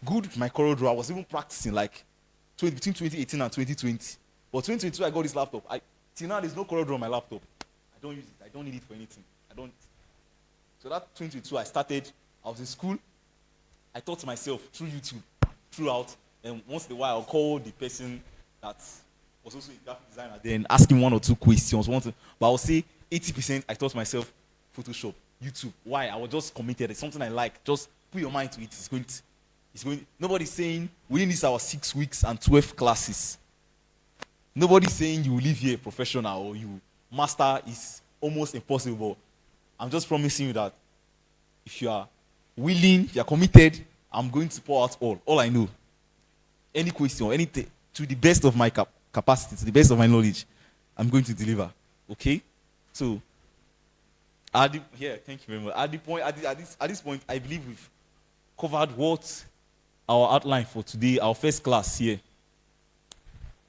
good with my CorelDRAW. I was even practicing between 2018 and 2020. But 2022, I got this laptop. Till now, there's no CorelDRAW on my laptop. I don't use it. I don't need it for anything. I don't. So that 2022, I was in school. I taught myself through YouTube, throughout. And once in a while, I'll call the person that was also a graphic designer, then ask him 1 or 2 questions. But I'll say 80% I taught myself Photoshop, YouTube. Why? I was just committed. It's something I like. Just put your mind to it. It's going. Nobody's saying within this our 6 weeks and 12 classes. Nobody's saying you will live here professional or you master is almost impossible. I'm just promising you that if you are willing, if you are committed, I'm going to pour out all I know. Any question, anything, to the best of my capacity, to the best of my knowledge, I'm going to deliver. Okay? So, thank you very much. At this point, I believe we've covered what our outline for today, our first class here.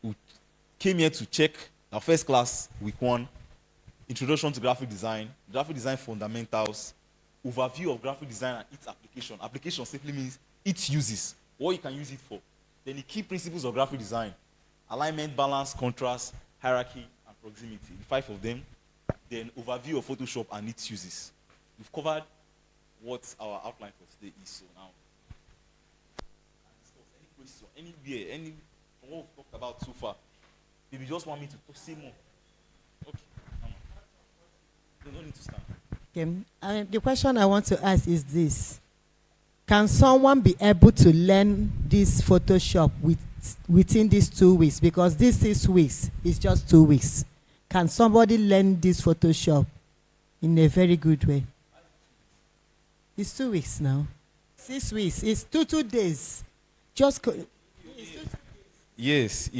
We came here to check our first class, week 1, introduction to graphic design fundamentals, overview of graphic design and its application. Application simply means its uses, what you can use it for. Then the key principles of graphic design: alignment, balance, contrast, hierarchy, and proximity. The 5 of them. Then overview of Photoshop and its uses. We've covered what our outline for today is. So now, any question, anywhere, from what we've talked about so far, maybe you just want me to say more. Okay, you don't need to stand. Okay. The question I want to ask is this: can someone be able to learn this Photoshop within these 2 weeks? Because this 6 weeks is just 2 weeks. Can somebody learn this Photoshop in a very good way? It's 2 weeks now. 6 weeks. It's two days. Yes.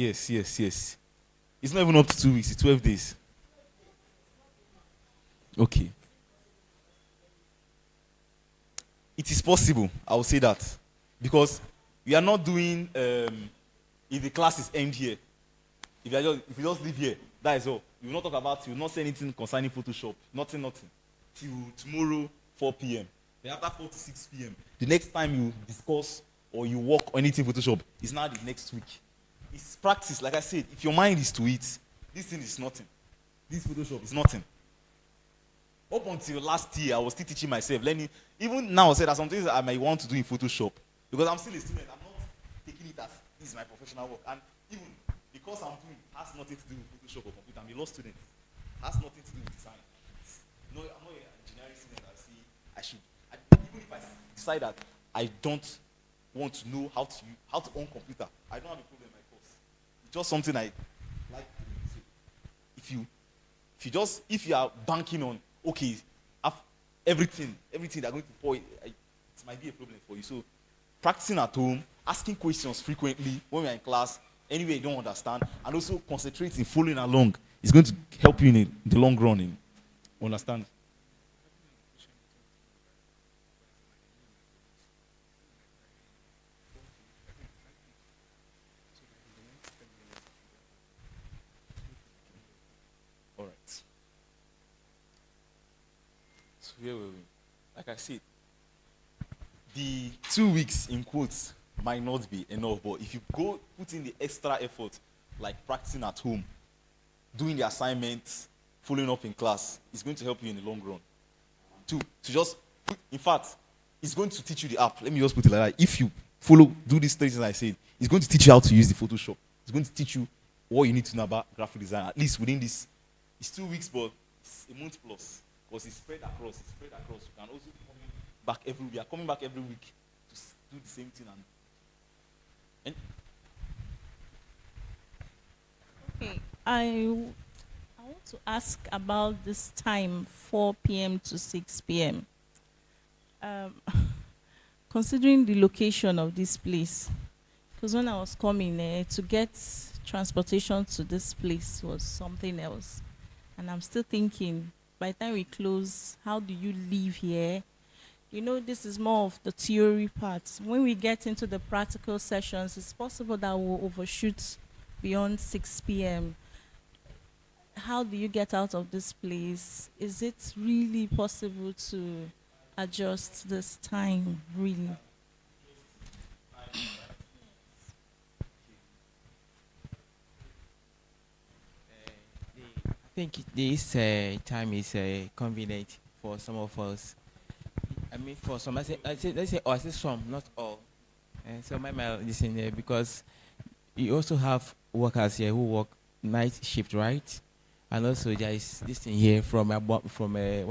It's not even up to 2 weeks. It's 12 days. Okay. It is possible, I will say that. Because we are not doing, if the classes end here. If you just leave here, that is all. You will not talk about, you will not say anything concerning Photoshop. Nothing. Till tomorrow, 4 p.m. Then after 4 to 6 p.m., the next time you discuss or you work on anything Photoshop is now the next week. It's practice. Like I said, if your mind is to it, this thing is nothing. This Photoshop is nothing. Up until last year, I was still teaching myself, learning. Even now, I said there are some things that I might want to do in Photoshop because I'm still a student. I'm not taking it as this is my professional work. And even because I'm doing it has nothing to do with Photoshop or computer. I'm a law student. It has nothing to do with design. No, I'm not an engineering student. Even if I decide that I don't want to know how to own computer, I don't have a problem in my course. It's just something I like doing. So if you are banking on everything they're going to pour, it might be a problem for you. So practicing at home, asking questions frequently when we're in class, anywhere you don't understand, and also concentrating, following along is going to help you in the long run. Understand? All right. So where were we? Like I said, the 2 weeks in quotes might not be enough, but if you go put in the extra effort, like practicing at home, doing the assignments, following up in class, it's going to help you in the long run. In fact, it's going to teach you the app. Let me just put it like that. If you do these things I said, it's going to teach you how to use the Photoshop. It's going to teach you what you need to know about graphic design, at least within this. It's 2 weeks, but it's a month plus, because it's spread across. You can also be coming back every week to do the same thing. Okay, I want to ask about this time, 4 p.m. to 6 p.m. Considering the location of this place, because when I was coming to get transportation to this place was something else. And I'm still thinking, by the time we close, how do you live here? You know, this is more of the theory part. When we get into the practical sessions, it's possible that we'll overshoot beyond 6 p.m. How do you get out of this place? Is it really possible to adjust this time, really? I think this time is convenient for some of us. I mean, for some, I say some, not all. So my listen here, because you also have workers here who work night shift, right? And also there is this thing here from what do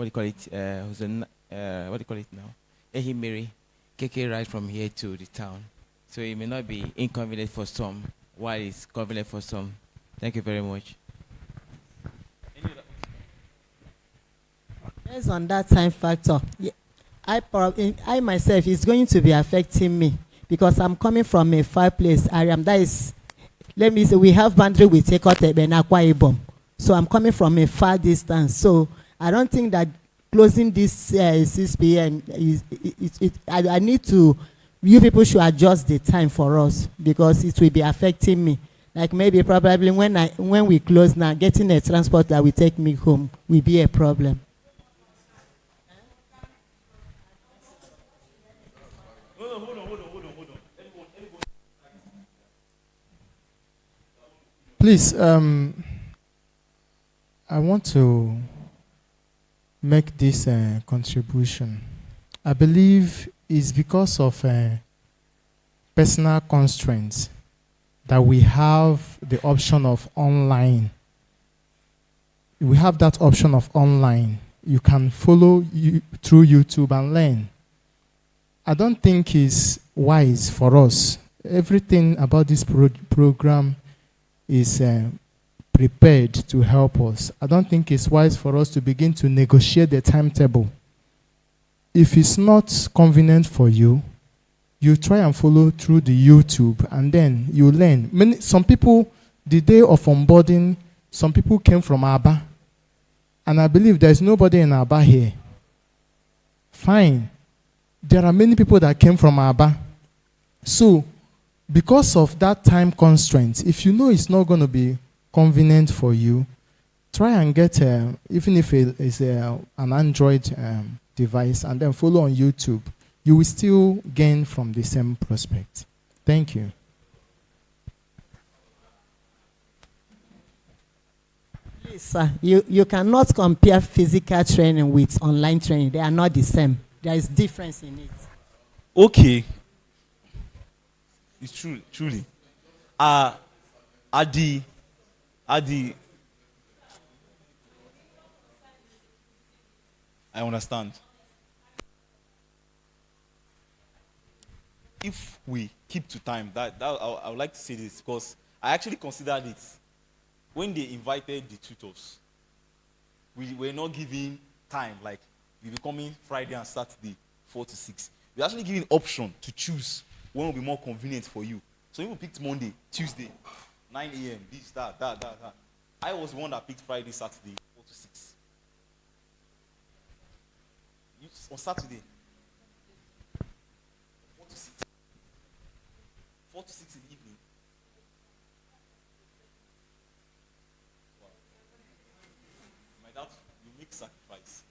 you call it? What do you call it now? Ehimiri, KK right from here to the town. So it may not be inconvenient for some, while it's convenient for some. Thank you very much. Based on that time factor, yeah, I myself is going to be affecting me because I'm coming from a fireplace area. That is, let me say, we have boundary with Ekotebe and Akwa Ibom. So I'm coming from a far distance. So I don't think that closing this 6 p.m. I need to you people should adjust the time for us because it will be affecting me. Like maybe probably when we close now, getting a transport that will take me home will be a problem. Please, I want to make this contribution. I believe it's because of personal constraints that we have the option of online. We have that option of online. You can follow you through YouTube and learn. I don't think it's wise for us. Everything about this program is prepared to help us. I don't think it's wise for us to begin to negotiate the timetable. If it's not convenient for you, you try and follow through the YouTube and then you learn. Some people, the day of onboarding, some people came from Abia. And I believe there's nobody in Abia here. Fine. There are many people that came from Abia. So, because of that time constraint, if you know it's not going to be convenient for you, try and get, even if it's an Android device, and then follow on YouTube. You will still gain from the same prospect. Thank you. Please, sir, you cannot compare physical training with online training. They are not the same. There is difference in it. Okay. It's true, truly. Adi, I understand. If we keep to time, I would like to say this because I actually considered it when they invited the tutors. We were not giving time, like we be coming Friday and Saturday, 4 to 6. We're actually giving option to choose when will be more convenient for you. So you picked Monday, Tuesday, 9 a.m., this, that. I was the one that picked Friday, Saturday, 4 to 6. On Saturday, 4 to 6. 4 to 6 in the evening. Wow. My dad, you make sacrifice.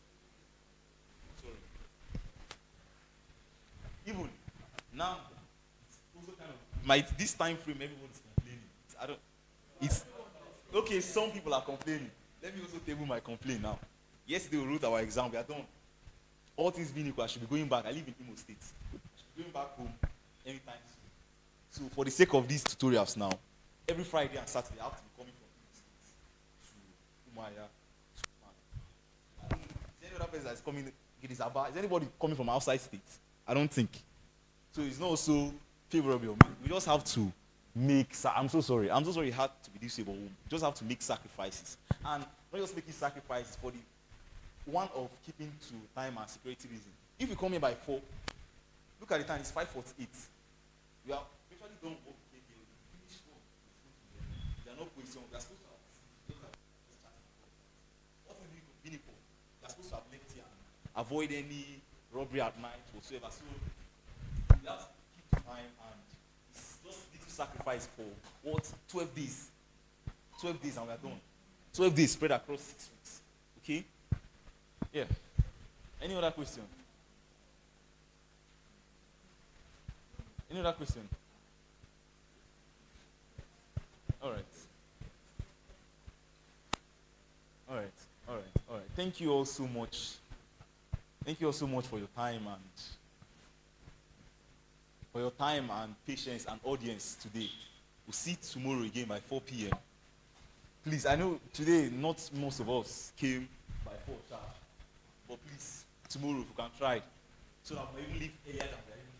Sorry. Even now, it's also kind of this time frame, everyone's complaining. It's okay. Some people are complaining. Let me also table my complaint now. Yesterday we wrote our exam. We are done. All things being equal, I should be going back. I live in Imo State. I should be going back home anytime soon. So for the sake of these tutorials now, every Friday and Saturday I have to be coming from Imo State to Umaya to Man. Is there any other person that is coming? Is anybody coming from outside state? I don't think. So it's not so favorable. We just have to make. I'm so sorry. It had to be this way, but we just have to make sacrifices. And not just making sacrifices for the one of keeping to time and security reason. If you come here by 4, look at the time. It's 5:48. We are actually done work. Finish work. There are no questions. We are supposed to have. What is the meaningful? We are supposed to have left here and avoid any robbery at night whatsoever. So we have to keep to time and it's just little sacrifice for what? 12 days. 12 days and we are done. 12 days spread across 6 weeks. Okay? Yeah. Any other question? Any other question? All right. Thank you all so much. Thank you all so much for your time and patience and audience today. We'll see you tomorrow again by 4 p.m. Please, I know today not most of us came by 4 sharp, but please, tomorrow if you can try, so that we even leave earlier than we are even